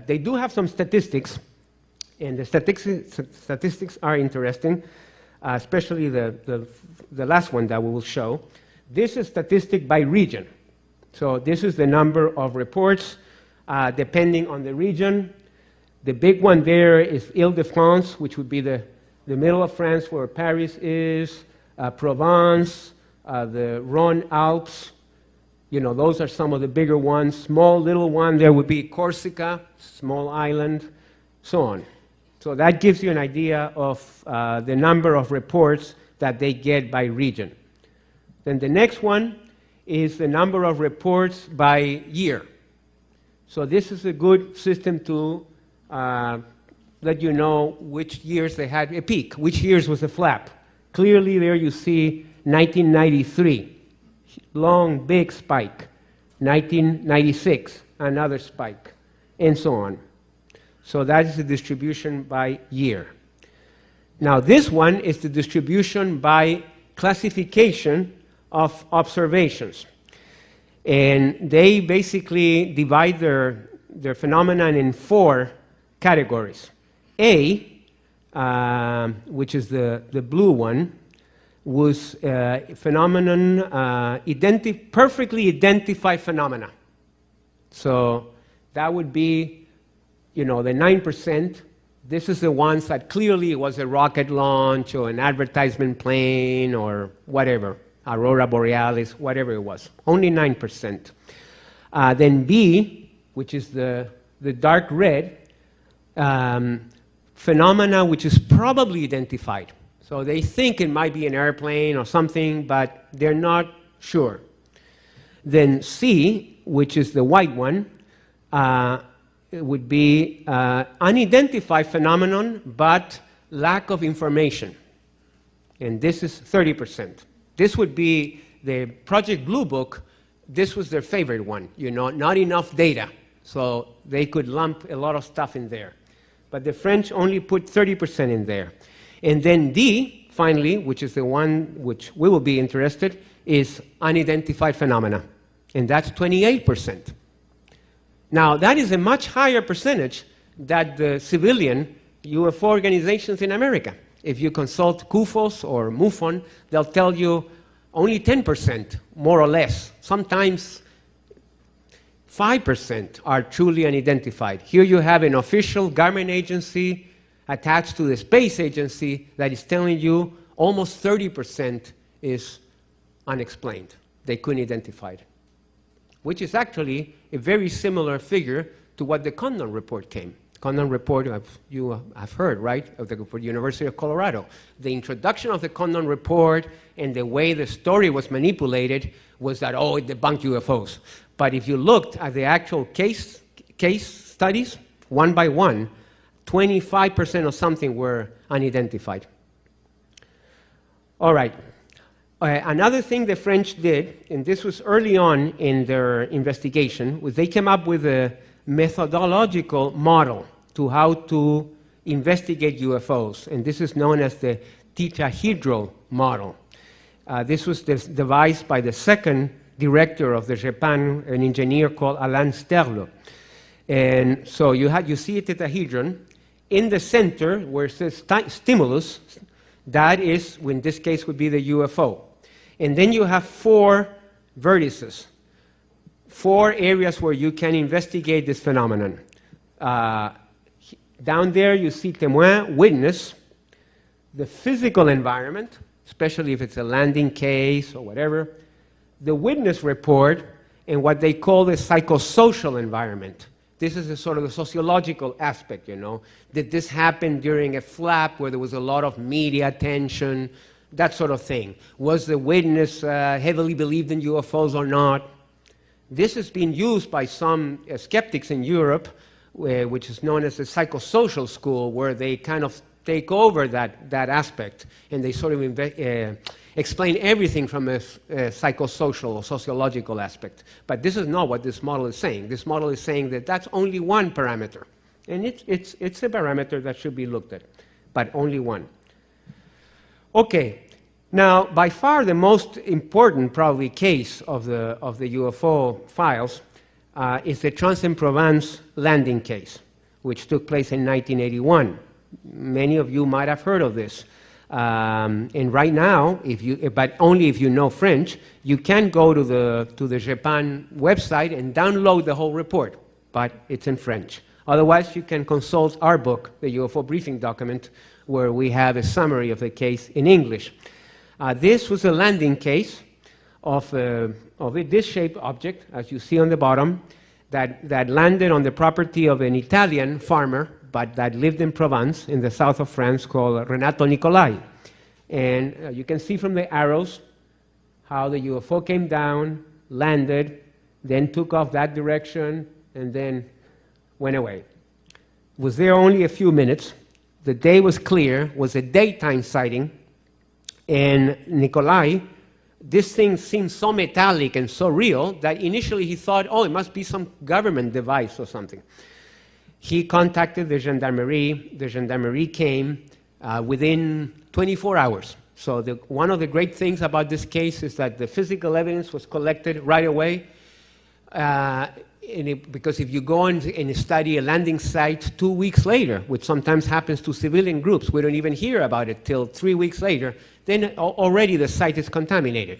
They do have some statistics, and the statistics are interesting, especially the last one that we will show. This is statistic by region. So this is the number of reports depending on the region. The big one there is Île-de-France, which would be the middle of France where Paris is, Provence, the Rhone Alps. You know, those are some of the bigger ones. Small little one, there would be Corsica, small island, so on. So that gives you an idea of the number of reports that they get by region. Then the next one is the number of reports by year. So this is a good system to let you know which years they had a peak, which years was a flap. Clearly there you see 1993, long, big spike. 1996, another spike, and so on. So that is the distribution by year. Now this one is the distribution by classification of observations. And they basically divide their phenomenon in 4 categories. A, which is the blue one, was phenomenon, perfectly identified phenomena. So that would be, you know, the 9%. This is the ones that clearly was a rocket launch or an advertisement plane or whatever, Aurora Borealis, whatever it was. Only 9%. Then B, which is the dark red, phenomena which is probably identified. So they think it might be an airplane or something, but they're not sure. Then C, which is the white one, it would be unidentified phenomenon, but lack of information. And this is 30%. This would be the Project Blue Book. This was their favorite one, you know, not enough data. So they could lump a lot of stuff in there. But the French only put 30% in there. And then D, finally, which is the one which we will be interested, is unidentified phenomena, and that's 28%. Now, that is a much higher percentage than the civilian UFO organizations in America. If you consult CUFOS or MUFON, they'll tell you only 10%, more or less. Sometimes 5% are truly unidentified. Here you have an official government agency attached to the space agency that is telling you almost 30% is unexplained. They couldn't identify it, which is actually a very similar figure to what the Condon report came. Condon report, you have heard, right, for the University of Colorado. The introduction of the Condon report and the way the story was manipulated was that, oh, it debunked UFOs. But if you looked at the actual case studies, one by one, 25% or something were unidentified. All right. Another thing the French did, and this was early on in their investigation, was they came up with a methodological model to how to investigate UFOs, and this is known as the tetrahedral model. This was devised by the second director of the Japan, an engineer called Alain Sterle. And so you see a tetrahedron. In the center, where it says stimulus, that is, in this case, would be the UFO. And then you have 4 vertices, 4 areas where you can investigate this phenomenon. Down there, you see témoin, witness, the physical environment, especially if it's a landing case or whatever, the witness report, and what they call the psychosocial environment. This is a sort of a sociological aspect, you know. Did this happen during a flap where there was a lot of media attention, that sort of thing? Was the witness heavily believed in UFOs or not? This has been used by some skeptics in Europe, which is known as the psychosocial school, where they kind of take over that aspect, and they sort of explain everything from a psychosocial or sociological aspect. But this is not what this model is saying. This model is saying that that's only one parameter, and it's a parameter that should be looked at, but only one. Okay, now by far the most important probably case of the UFO files is the Trans-en-Provence landing case, which took place in 1981. Many of you might have heard of this. And right now, but only if you know French, you can go to the Japan website and download the whole report, but it's in French. Otherwise, you can consult our book, the UFO briefing document, where we have a summary of the case in English. This was a landing case of a disc-shaped object, as you see on the bottom, that landed on the property of an Italian farmer, but that lived in Provence, in the south of France, called Renato Nicolai. And you can see from the arrows how the UFO came down, landed, then took off that direction, and then went away. Was there only a few minutes. The day was clear, was a daytime sighting, and Nicolai, this thing seemed so metallic and so real that initially he thought, oh, it must be some government device or something. He contacted the gendarmerie. The gendarmerie came within 24 hours. So one of the great things about this case is that the physical evidence was collected right away. Because if you go and study a landing site 2 weeks later, which sometimes happens to civilian groups, we don't even hear about it till 3 weeks later, then already the site is contaminated.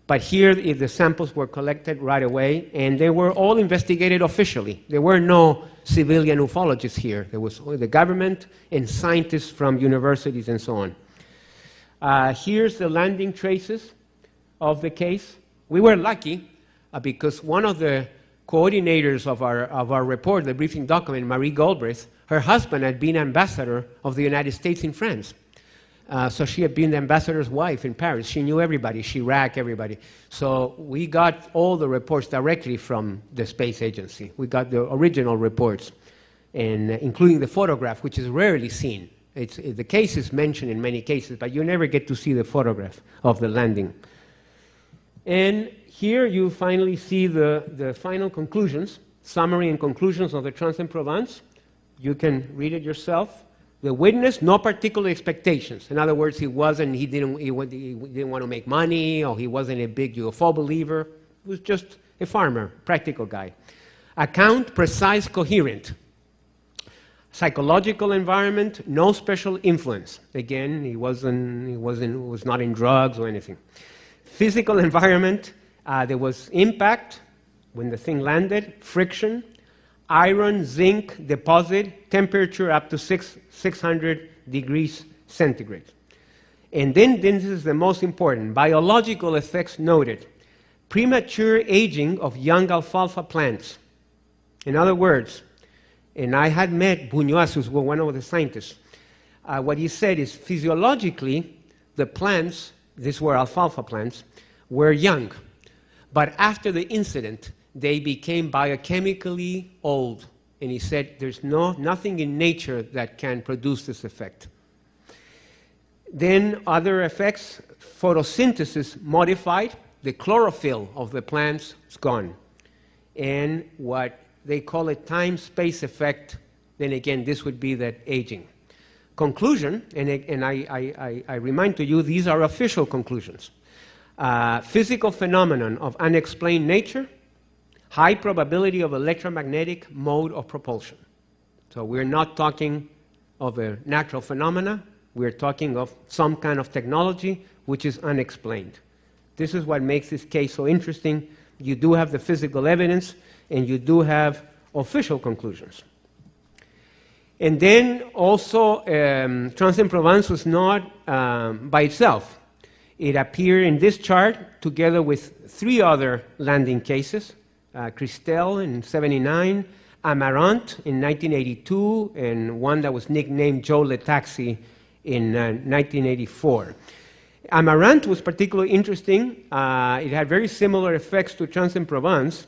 But here, the samples were collected right away, and they were all investigated officially. There were no civilian ufologists here. There was only the government and scientists from universities and so on. Here's the landing traces of the case. We were lucky because one of the coordinators of our report, the briefing document, Marie Goldbrith, her husband had been ambassador of the United States in France. So she had been the ambassador's wife in Paris. She knew everybody, Chirac, everybody. So we got all the reports directly from the space agency. We got the original reports, and including the photograph, which is rarely seen. The case is mentioned in many cases, but you never get to see the photograph of the landing. And here you finally see the final conclusions, summary and conclusions of the Trans-en-Provence. You can read it yourself. The witness, no particular expectations. In other words, he didn't want to make money, or he wasn't a big UFO believer. He was just a farmer, practical guy. Account, precise, coherent. Psychological environment, no special influence. Again, he was not in drugs or anything. Physical environment, there was impact when the thing landed, friction, iron, zinc deposit, temperature up to 600 degrees centigrade. And then this is the most important, biological effects noted. Premature aging of young alfalfa plants. In other words, and I had met Huneeus, who's one of the scientists. What he said is physiologically, the plants, these were alfalfa plants, were young. But after the incident, they became biochemically old. And he said there's nothing in nature that can produce this effect. Then other effects, photosynthesis modified, the chlorophyll of the plants is gone. And what they call it time-space effect, then again, this would be that aging. Conclusion, and I remind to you, these are official conclusions. Physical phenomenon of unexplained nature, high probability of electromagnetic mode of propulsion. So we're not talking of a natural phenomena, we're talking of some kind of technology which is unexplained. This is what makes this case so interesting. You do have the physical evidence, and you do have official conclusions. And then also, Trans-en-Provence was not by itself. It appeared in this chart together with 3 other landing cases, Christelle in '79, Amarant in 1982, and one that was nicknamed Joe Le Taxi in 1984. Amarant was particularly interesting. It had very similar effects to Trans-en-Provence,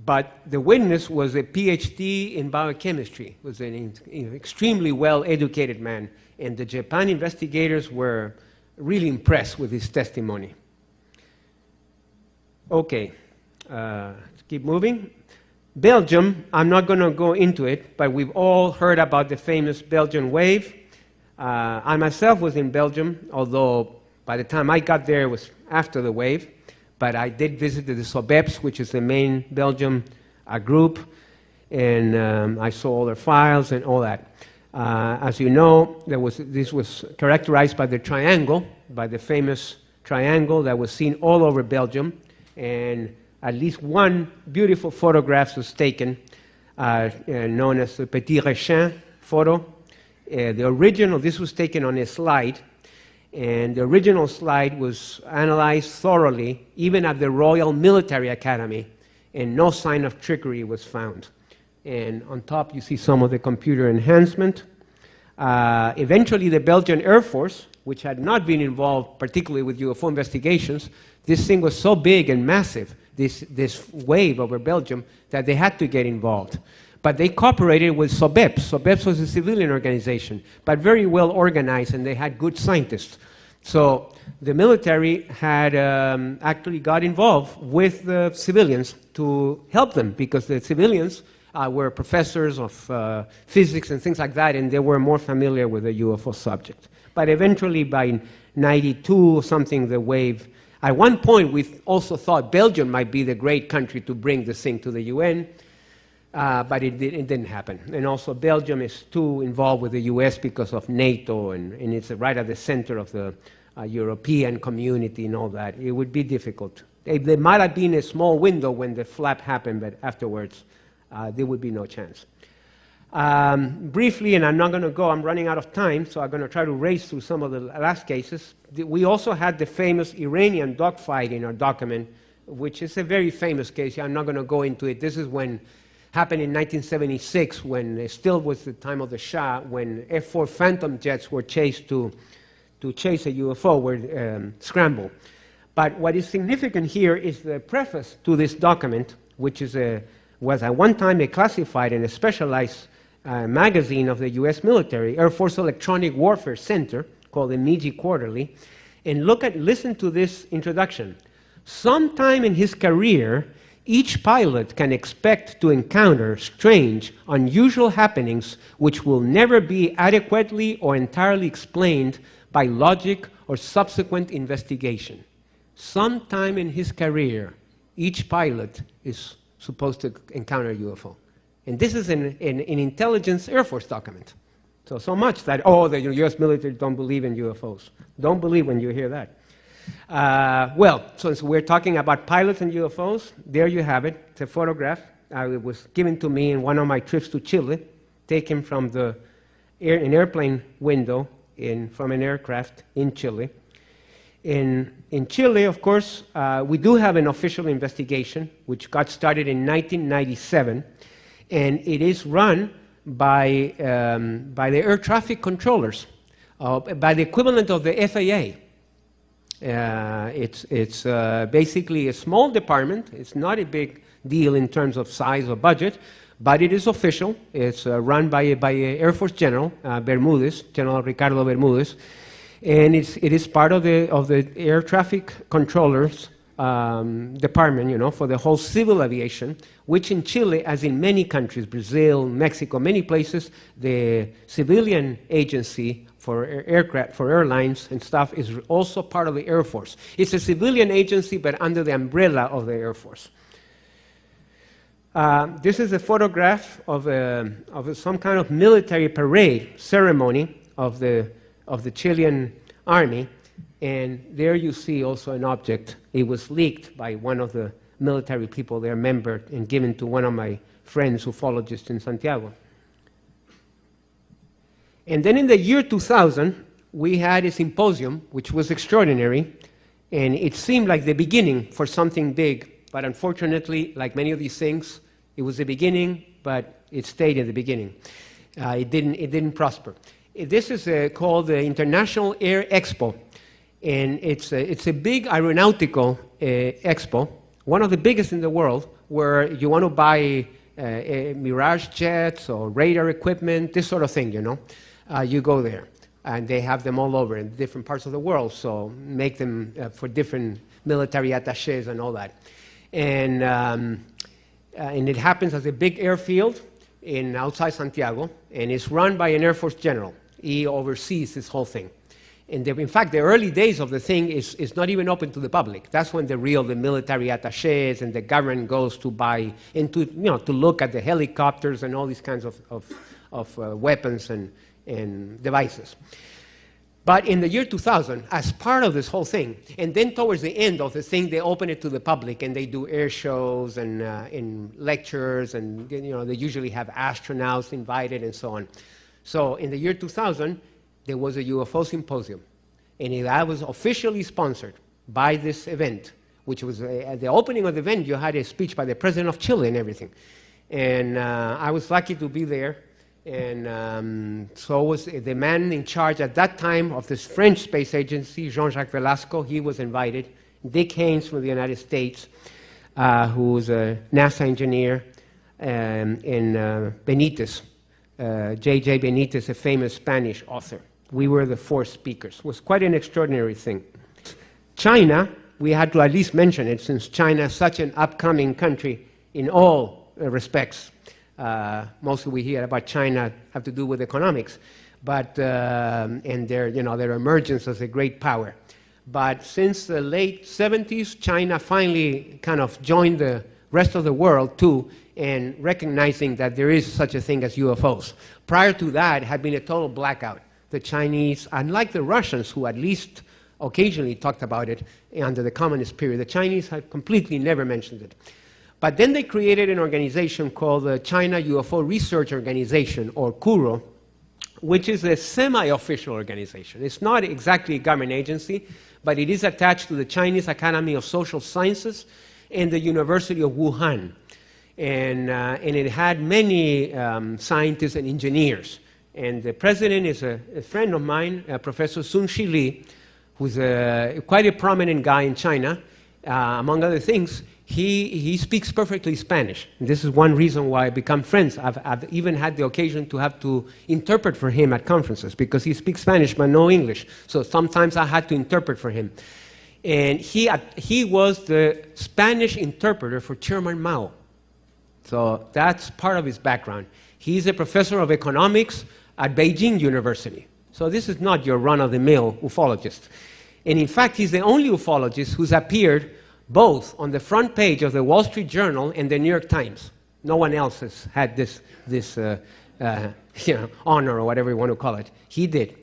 but the witness was a PhD in biochemistry, was an extremely well-educated man, and the Japan investigators were really impressed with his testimony. Okay, let's keep moving. Belgium, I'm not going to go into it, but we've all heard about the famous Belgian wave. I myself was in Belgium, although by the time I got there, it was after the wave. But I did visit the SOBEPS, which is the main Belgium group, and I saw all their files and all that. As you know, this was characterized by the triangle, by the famous triangle that was seen all over Belgium, and at least one beautiful photograph was taken, known as the Petit Rechin photo. The original, this was taken on a slide, and the original slide was analyzed thoroughly, even at the Royal Military Academy, and no sign of trickery was found. And on top, you see some of the computer enhancement. Eventually, the Belgian Air Force, which had not been involved particularly with UFO investigations, this thing was so big and massive, this wave over Belgium, that they had to get involved. But they cooperated with SOBEPS. SOBEPS was a civilian organization, but very well organized, and they had good scientists. So the military had actually got involved with the civilians to help them, because the civilians were professors of physics and things like that, and they were more familiar with the UFO subject. But eventually, by '92 or something, the wave. At one point, we also thought Belgium might be the great country to bring this thing to the UN. But it didn't happen. And also Belgium is too involved with the US because of NATO, and it's right at the center of the European community and all that. It would be difficult. There might have been a small window when the flap happened, but afterwards there would be no chance. Briefly, and I'm not going to go, I'm running out of time, so I'm going to try to race through some of the last cases. We also had the famous Iranian dogfight in our document, which is a very famous case. I'm not going to go into it. This is when happened in 1976, when it still was the time of the Shah, when F-4 Phantom jets were chased to chase a UFO, were scrambled. But what is significant here is the preface to this document, which was at one time a classified and a specialized magazine of the U.S. military, Air Force Electronic Warfare Center, called the MIGI Quarterly. And listen to this introduction. Sometime in his career, each pilot can expect to encounter strange, unusual happenings which will never be adequately or entirely explained by logic or subsequent investigation. Sometime in his career, each pilot is supposed to encounter a UFO. And this is an intelligence Air Force document. So much that, oh, the U.S. military don't believe in UFOs. Don't believe when you hear that. Well, since we're talking about pilots and UFOs, there you have it. It's a photograph. It was given to me in one of my trips to Chile, taken from an airplane window from an aircraft in Chile. In Chile, of course, we do have an official investigation, which got started in 1997, and it is run by the air traffic controllers, by the equivalent of the FAA. It's basically a small department. It's not a big deal in terms of size or budget, but it is official. It's run by Air Force General Bermudez, General Ricardo Bermudez, and it is part of the air traffic controllers department, for the whole civil aviation, which in Chile, as in many countries, Brazil, Mexico, many places, the civilian agency for aircraft, for airlines and stuff, is also part of the Air Force. It's a civilian agency, but under the umbrella of the Air Force. This is a photograph of some kind of military parade ceremony of the Chilean army, and there you see also an object. It was leaked by one of the military people there, member, and given to one of my friends, ufologists in Santiago. And then in the year 2000, we had a symposium, which was extraordinary, and it seemed like the beginning for something big, but unfortunately, like many of these things, it was the beginning, but it stayed in the beginning. It didn't prosper. This is called the International Air Expo, and it's a big aeronautical expo, one of the biggest in the world, where you want to buy Mirage jets or radar equipment, this sort of thing, you go there. And they have them all over in different parts of the world, so make them for different military attachés and all that. And it happens as a big airfield outside Santiago, and it's run by an Air Force general. He oversees this whole thing. And in fact, the early days of the thing is not even open to the public. That's when the military attachés and the government goes to buy and to look at the helicopters and all these kinds of weapons and devices. But in the year 2000, as part of this whole thing, and then towards the end of the thing, they open it to the public and they do air shows and lectures, and they usually have astronauts invited and so on. So in the year 2000, there was a UFO symposium, and that was officially sponsored by this event, which was at the opening of the event, you had a speech by the president of Chile and everything. And I was lucky to be there. And so was the man in charge at that time of this French space agency, Jean-Jacques Velasco. He was invited. Dick Haynes from the United States, who was a NASA engineer, and Benitez, J.J. Benitez, a famous Spanish author. We were the 4 speakers. It was quite an extraordinary thing. China, we had to at least mention it, since China is such an upcoming country in all respects. Mostly we hear about China have to do with economics, but and their emergence as a great power. But since the late 70s, China finally kind of joined the rest of the world too, and recognizing that there is such a thing as UFOs. Prior to that, had been a total blackout. The Chinese, unlike the Russians, who at least occasionally talked about it under the communist period, the Chinese had completely never mentioned it. But then they created an organization called the China UFO Research Organization, or CURO, which is a semi-official organization. It's not exactly a government agency, but it is attached to the Chinese Academy of Social Sciences and the University of Wuhan. And it had many scientists and engineers. And the president is a friend of mine, Professor Sun-Shi Lee, who's quite a prominent guy in China. Among other things, he speaks perfectly Spanish. And this is one reason why I become friends. I've even had the occasion to have to interpret for him at conferences, because he speaks Spanish but no English. So sometimes I had to interpret for him. And he was the Spanish interpreter for Chairman Mao. So that's part of his background. He's a professor of economics at Beijing University. So this is not your run-of-the-mill ufologist. And in fact, he's the only ufologist who's appeared both on the front page of the Wall Street Journal and the New York Times. No one else has had this honor or whatever you want to call it. He did.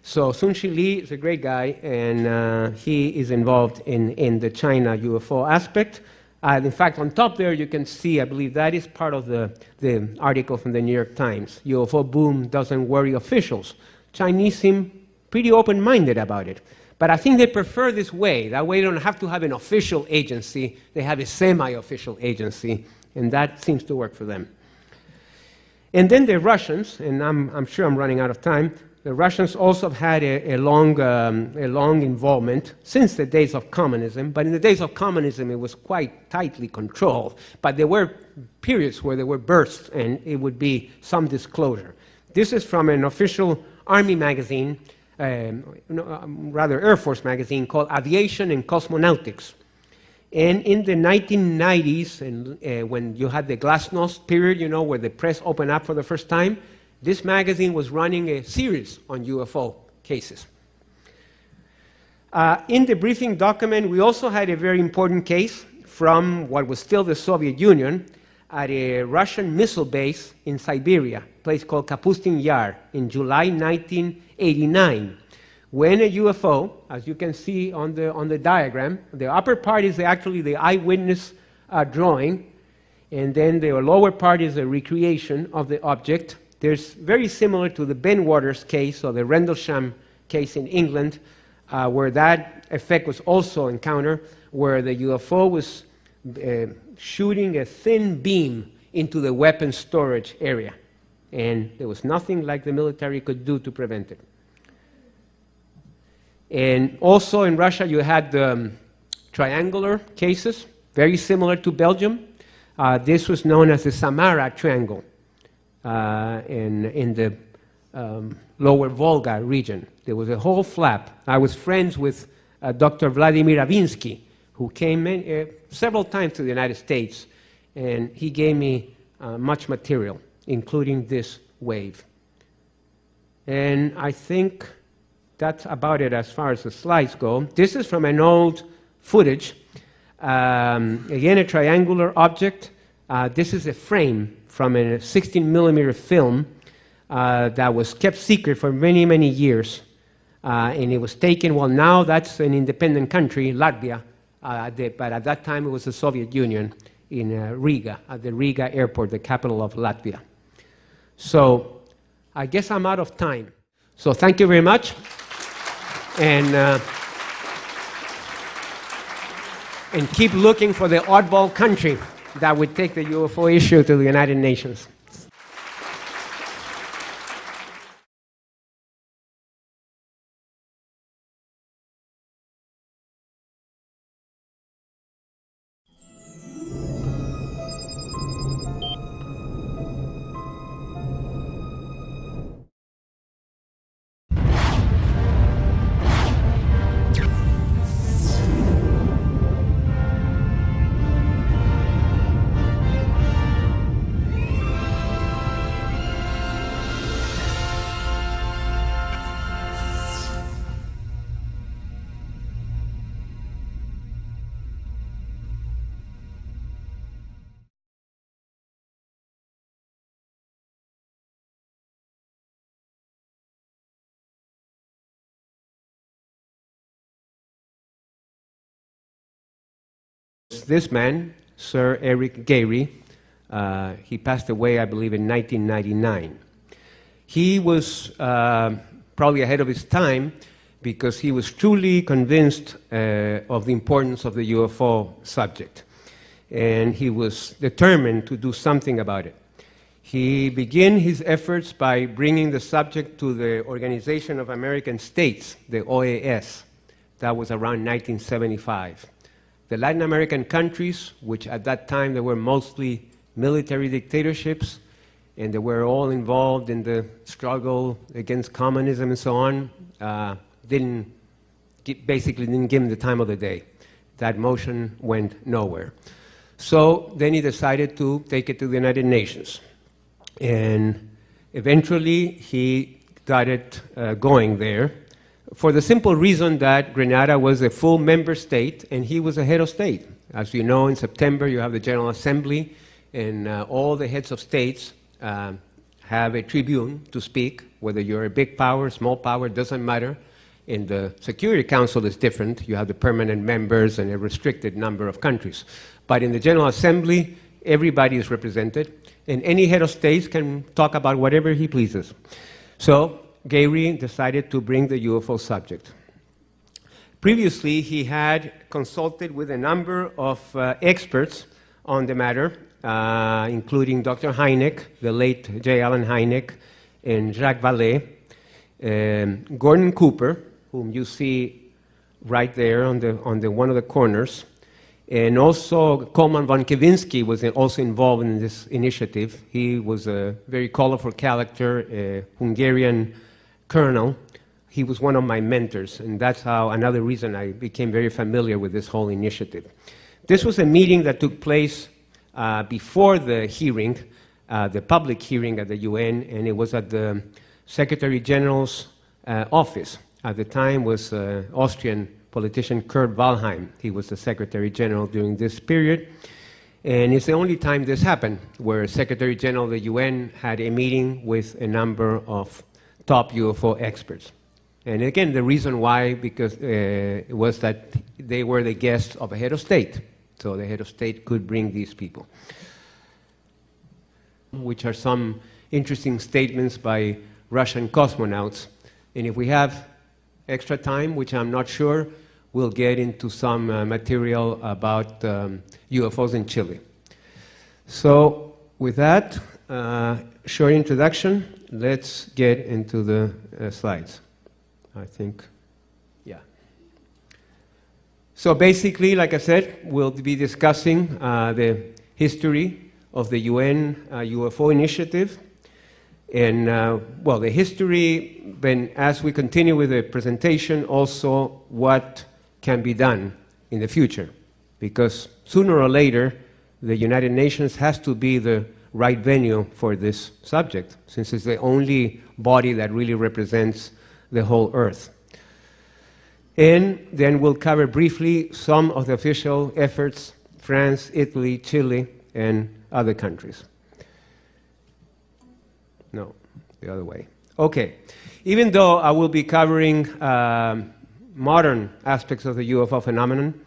So Sun-Chi Lee is a great guy, and he is involved in the China UFO aspect. In fact, on top there, you can see, I believe that is part of the article from the New York Times. UFO boom doesn't worry officials. Chinese seem pretty open-minded about it. But I think they prefer this way. That way they don't have to have an official agency. They have a semi-official agency, and that seems to work for them. And then the Russians, and I'm sure I'm running out of time, the Russians also have had a long involvement since the days of communism, but in the days of communism it was quite tightly controlled. But there were periods where there were bursts and it would be some disclosure. This is from an official Army magazine, rather Air Force magazine called Aviation and Cosmonautics. And in the 1990s, and when you had the glasnost period, you know, where the press opened up for the first time, this magazine was running a series on UFO cases. In the briefing document, we also had a very important case from what was still the Soviet Union at a Russian missile base in Siberia, a place called Kapustin Yar, in July 1989, when a UFO, as you can see on the diagram, the upper part is actually the eyewitness drawing, and then the lower part is a recreation of the object. There's very similar to the Ben Waters case or the Rendlesham case in England, where that effect was also encountered, where the UFO was shooting a thin beam into the weapons storage area. And there was nothing like the military could do to prevent it. And also in Russia, you had the triangular cases, very similar to Belgium. This was known as the Samara Triangle. In the lower Volga region. There was a whole flap. I was friends with Dr. Vladimir Avinsky, who came in several times to the United States, and he gave me much material, including this wave. And I think that's about it as far as the slides go. This is from an old footage. Again, a triangular object. This is a frame from a 16-millimeter film that was kept secret for many, many years. And it was taken, well, now that's an independent country, Latvia, but at that time it was the Soviet Union in Riga, at the Riga airport, the capital of Latvia. So I guess I'm out of time. So thank you very much. And keep looking for the oddball country that would take the UFO issue to the United Nations. This man, Sir Eric Gairy, he passed away, I believe, in 1999. He was probably ahead of his time because he was truly convinced of the importance of the UFO subject. And he was determined to do something about it. He began his efforts by bringing the subject to the Organization of American States, the OAS. That was around 1975. The Latin American countries, which at that time they were mostly military dictatorships, and they were all involved in the struggle against communism and so on, didn't basically didn't give him the time of the day. That motion went nowhere. So then he decided to take it to the United Nations. And eventually he got it going there for the simple reason that Grenada was a full member state and he was a head of state. As you know, in September you have the General Assembly and all the heads of states have a tribune to speak, whether you're a big power, small power, doesn't matter. In the Security Council is different. You have the permanent members and a restricted number of countries. But in the General Assembly, everybody is represented, and any head of states can talk about whatever he pleases. So Gary decided to bring the UFO subject. Previously, he had consulted with a number of experts on the matter, including Dr. Hynek, the late J. Allen Hynek, and Jacques Vallée, Gordon Cooper, whom you see right there on the one of the corners, and also Coleman von Kavinsky was also involved in this initiative. He was a very colorful character, a Hungarian colonel. He was one of my mentors, and that's how another reason I became very familiar with this whole initiative. This was a meeting that took place before the hearing, the public hearing at the UN, and it was at the Secretary General's office. At the time was Austrian politician Kurt Waldheim. He was the Secretary General during this period. And it's the only time this happened, where Secretary General of the UN had a meeting with a number of top UFO experts. And again, the reason why, because it was that they were the guests of a head of state. So the head of state could bring these people, which are some interesting statements by Russian cosmonauts. And if we have extra time, which I'm not sure, we'll get into some material about UFOs in Chile. So with that short introduction, let's get into the slides. I think, yeah. So basically, like I said, we'll be discussing the history of the UN UFO Initiative. And, well, the history, then as we continue with the presentation, also what can be done in the future. Because sooner or later, the United Nations has to be the right venue for this subject, since it's the only body that really represents the whole Earth. And then we'll cover briefly some of the official efforts, France, Italy, Chile, and other countries. No, the other way. Okay. Even though I will be covering modern aspects of the UFO phenomenon,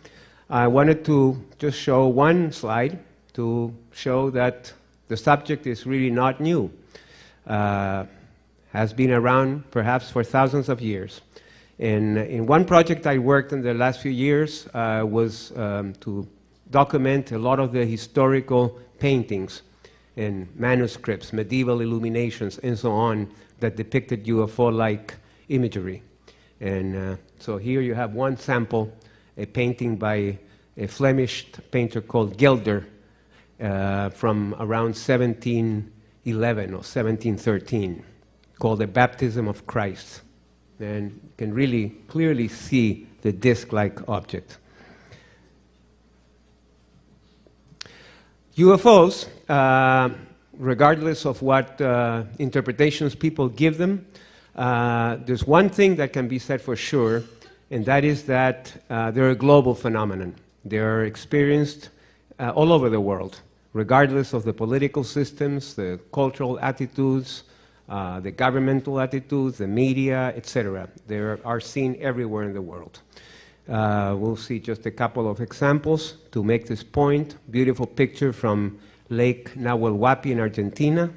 I wanted to just show one slide to show that the subject is really not new. Has been around perhaps for thousands of years. And in one project I worked in the last few years was to document a lot of the historical paintings and manuscripts, medieval illuminations, and so on, that depicted UFO-like imagery. And so here you have one sample, a painting by a Flemish painter called Gelder from around 1711 or 1713, called The Baptism of Christ. And you can really clearly see the disc-like object. UFOs, regardless of what interpretations people give them, there's one thing that can be said for sure, and that is that they're a global phenomenon. They're experienced all over the world, regardless of the political systems, the cultural attitudes, the governmental attitudes, the media, etc. They are seen everywhere in the world. We'll see just a couple of examples to make this point. Beautiful picture from Lake Nahuelhuapi in Argentina.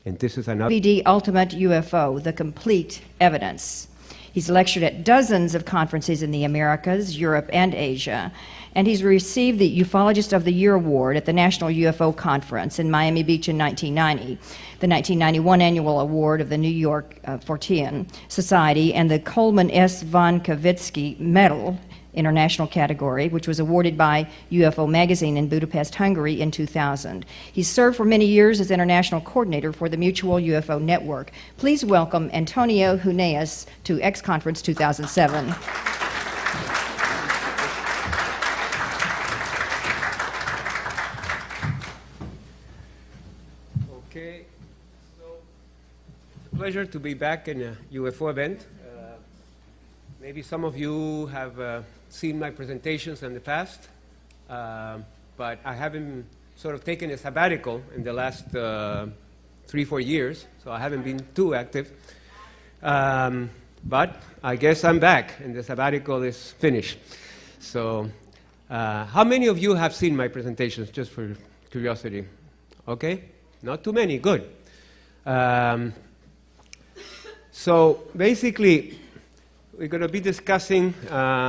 And this is another DVD Ultimate UFO, The Complete Evidence. He's lectured at dozens of conferences in the Americas, Europe, and Asia, and he's received the Ufologist of the Year Award at the National UFO Conference in Miami Beach in 1990, the 1991 Annual Award of the New York Fortean Society, and the Coleman S. von Kavitsky Medal International category, which was awarded by UFO Magazine in Budapest, Hungary in 2000. He served for many years as international coordinator for the Mutual UFO Network. Please welcome Antonio Huneeus to X Conference 2007. Okay, so it's a pleasure to be back in a UFO event. Maybe some of you have seen my presentations in the past, but I haven't sort of taken a sabbatical in the last 3-4 years, so I haven't been too active. But I guess I'm back, and the sabbatical is finished. So how many of you have seen my presentations, just for curiosity? Okay? Not too many, good. So basically, we're going to be discussing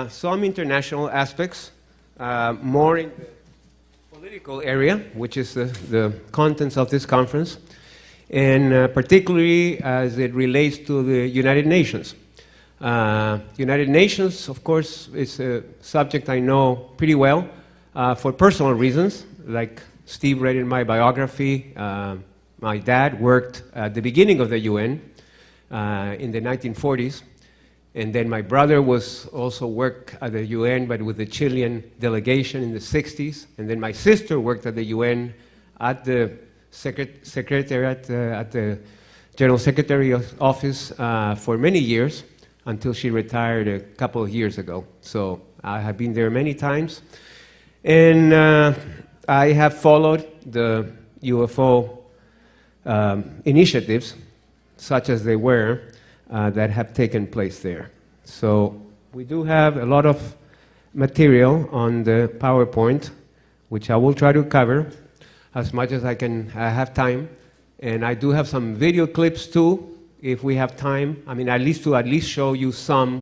some international aspects, more in the political area, which is the contents of this conference, and particularly as it relates to the United Nations. United Nations, of course, is a subject I know pretty well for personal reasons, like Steve read in my biography. My dad worked at the beginning of the UN in the 1940s. And then my brother was also worked at the UN, but with the Chilean delegation in the 60s. And then my sister worked at the UN at the secretariat, at the General Secretary's office for many years until she retired a couple of years ago. So I have been there many times. And I have followed the UFO initiatives, such as they were, that have taken place there. So we do have a lot of material on the PowerPoint, which I will try to cover as much as I have time. And I do have some video clips too, if we have time. I mean, at least show you some.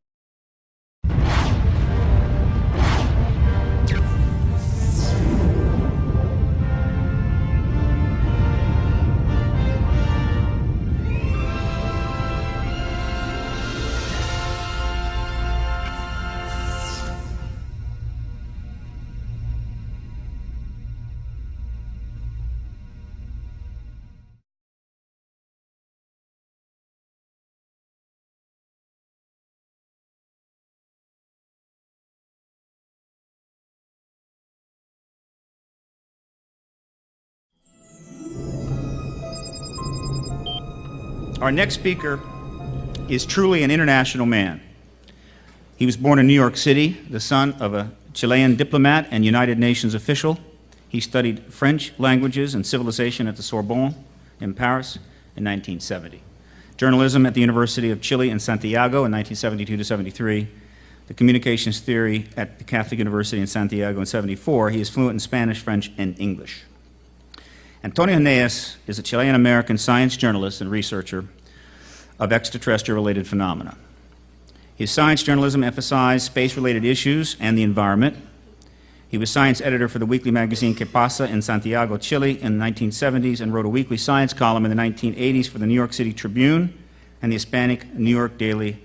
Our next speaker is truly an international man. He was born in New York City, the son of a Chilean diplomat and United Nations official. He studied French languages and civilization at the Sorbonne in Paris in 1970. Journalism at the University of Chile in Santiago in 1972 to 73. The communications theory at the Catholic University in Santiago in 74. He is fluent in Spanish, French, and English. Antonio Huneeus is a Chilean-American science journalist and researcher of extraterrestrial-related phenomena. His science journalism emphasized space-related issues and the environment. He was science editor for the weekly magazine Que Pasa in Santiago, Chile in the 1970s and wrote a weekly science column in the 1980s for the New York City Tribune and the Hispanic New York daily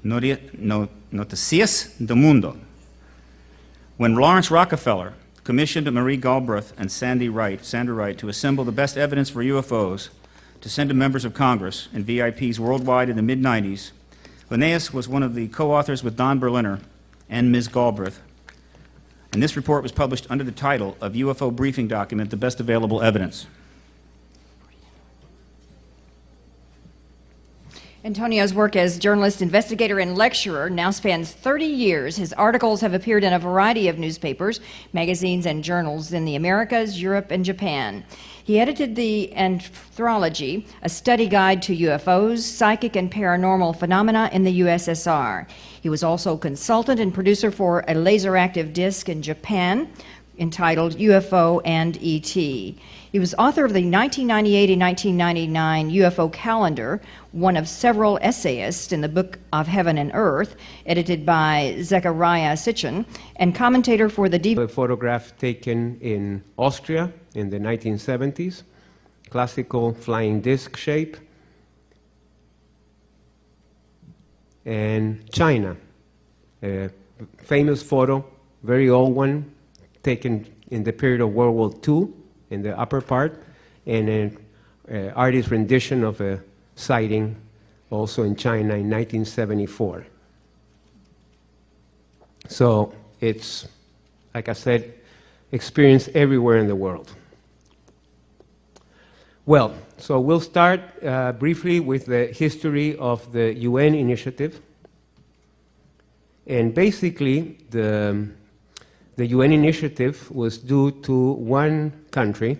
Noticias del Mundo. When Lawrence Rockefeller commissioned Marie Galbraith and Sandra Wright to assemble the best evidence for UFOs to send to members of Congress and VIPs worldwide in the mid-90s, Huneeus was one of the co-authors with Don Berliner and Ms. Galbraith, and this report was published under the title of UFO Briefing Document, The Best Available Evidence. Antonio's work as journalist, investigator, and lecturer now spans 30 years. His articles have appeared in a variety of newspapers, magazines, and journals in the Americas, Europe, and Japan. He edited the Anthropology, a study guide to UFOs, psychic and paranormal phenomena in the USSR. He was also consultant and producer for a laser-active disc in Japan entitled UFO and ET. He was author of the 1998 and 1999 UFO Calendar, one of several essayists in the Book of Heaven and Earth, edited by Zechariah Sitchin, and commentator for the photograph taken in Austria in the 1970s, classical flying disc shape, and China, a famous photo, very old one, taken in the period of World War II in the upper part, and an artist's rendition of a sighting also in China in 1974. So it's, like I said, experienced everywhere in the world. Well, so we'll start briefly with the history of the UN initiative. And basically, the UN initiative was due to one country.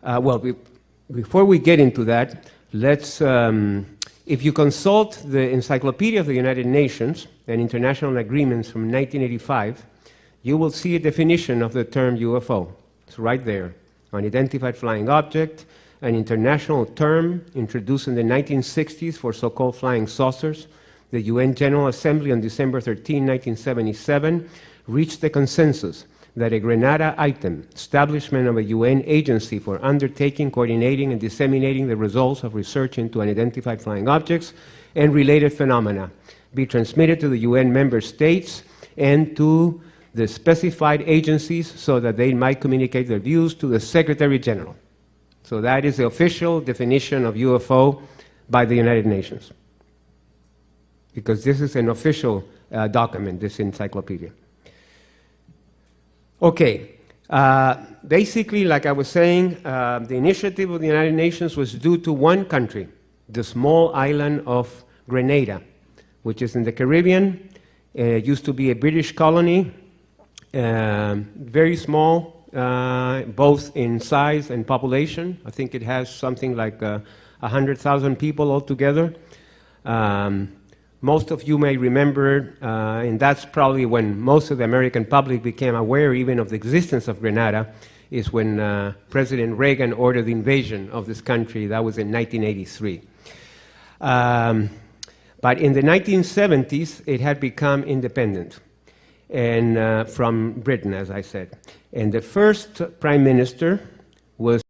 Before we get into that, let's, if you consult the Encyclopedia of the United Nations and International Agreements from 1985, you will see a definition of the term UFO. It's right there. Unidentified flying object, an international term introduced in the 1960s for so-called flying saucers. The UN General Assembly on December 13, 1977, reached a consensus that a Grenada item, establishment of a UN agency for undertaking, coordinating, and disseminating the results of research into unidentified flying objects and related phenomena, be transmitted to the UN member states and to the specified agencies so that they might communicate their views to the Secretary General. So that is the official definition of UFO by the United Nations, because this is an official document, this encyclopedia. Okay, basically, like I was saying, the initiative of the United Nations was due to one country, the small island of Grenada, which is in the Caribbean. It used to be a British colony, very small, both in size and population. I think it has something like 100,000 people altogether. Most of you may remember, and that's probably when most of the American public became aware even of the existence of Grenada, is when President Reagan ordered the invasion of this country. That was in 1983. But in the 1970s, it had become independent and from Britain, as I said. And the first prime minister was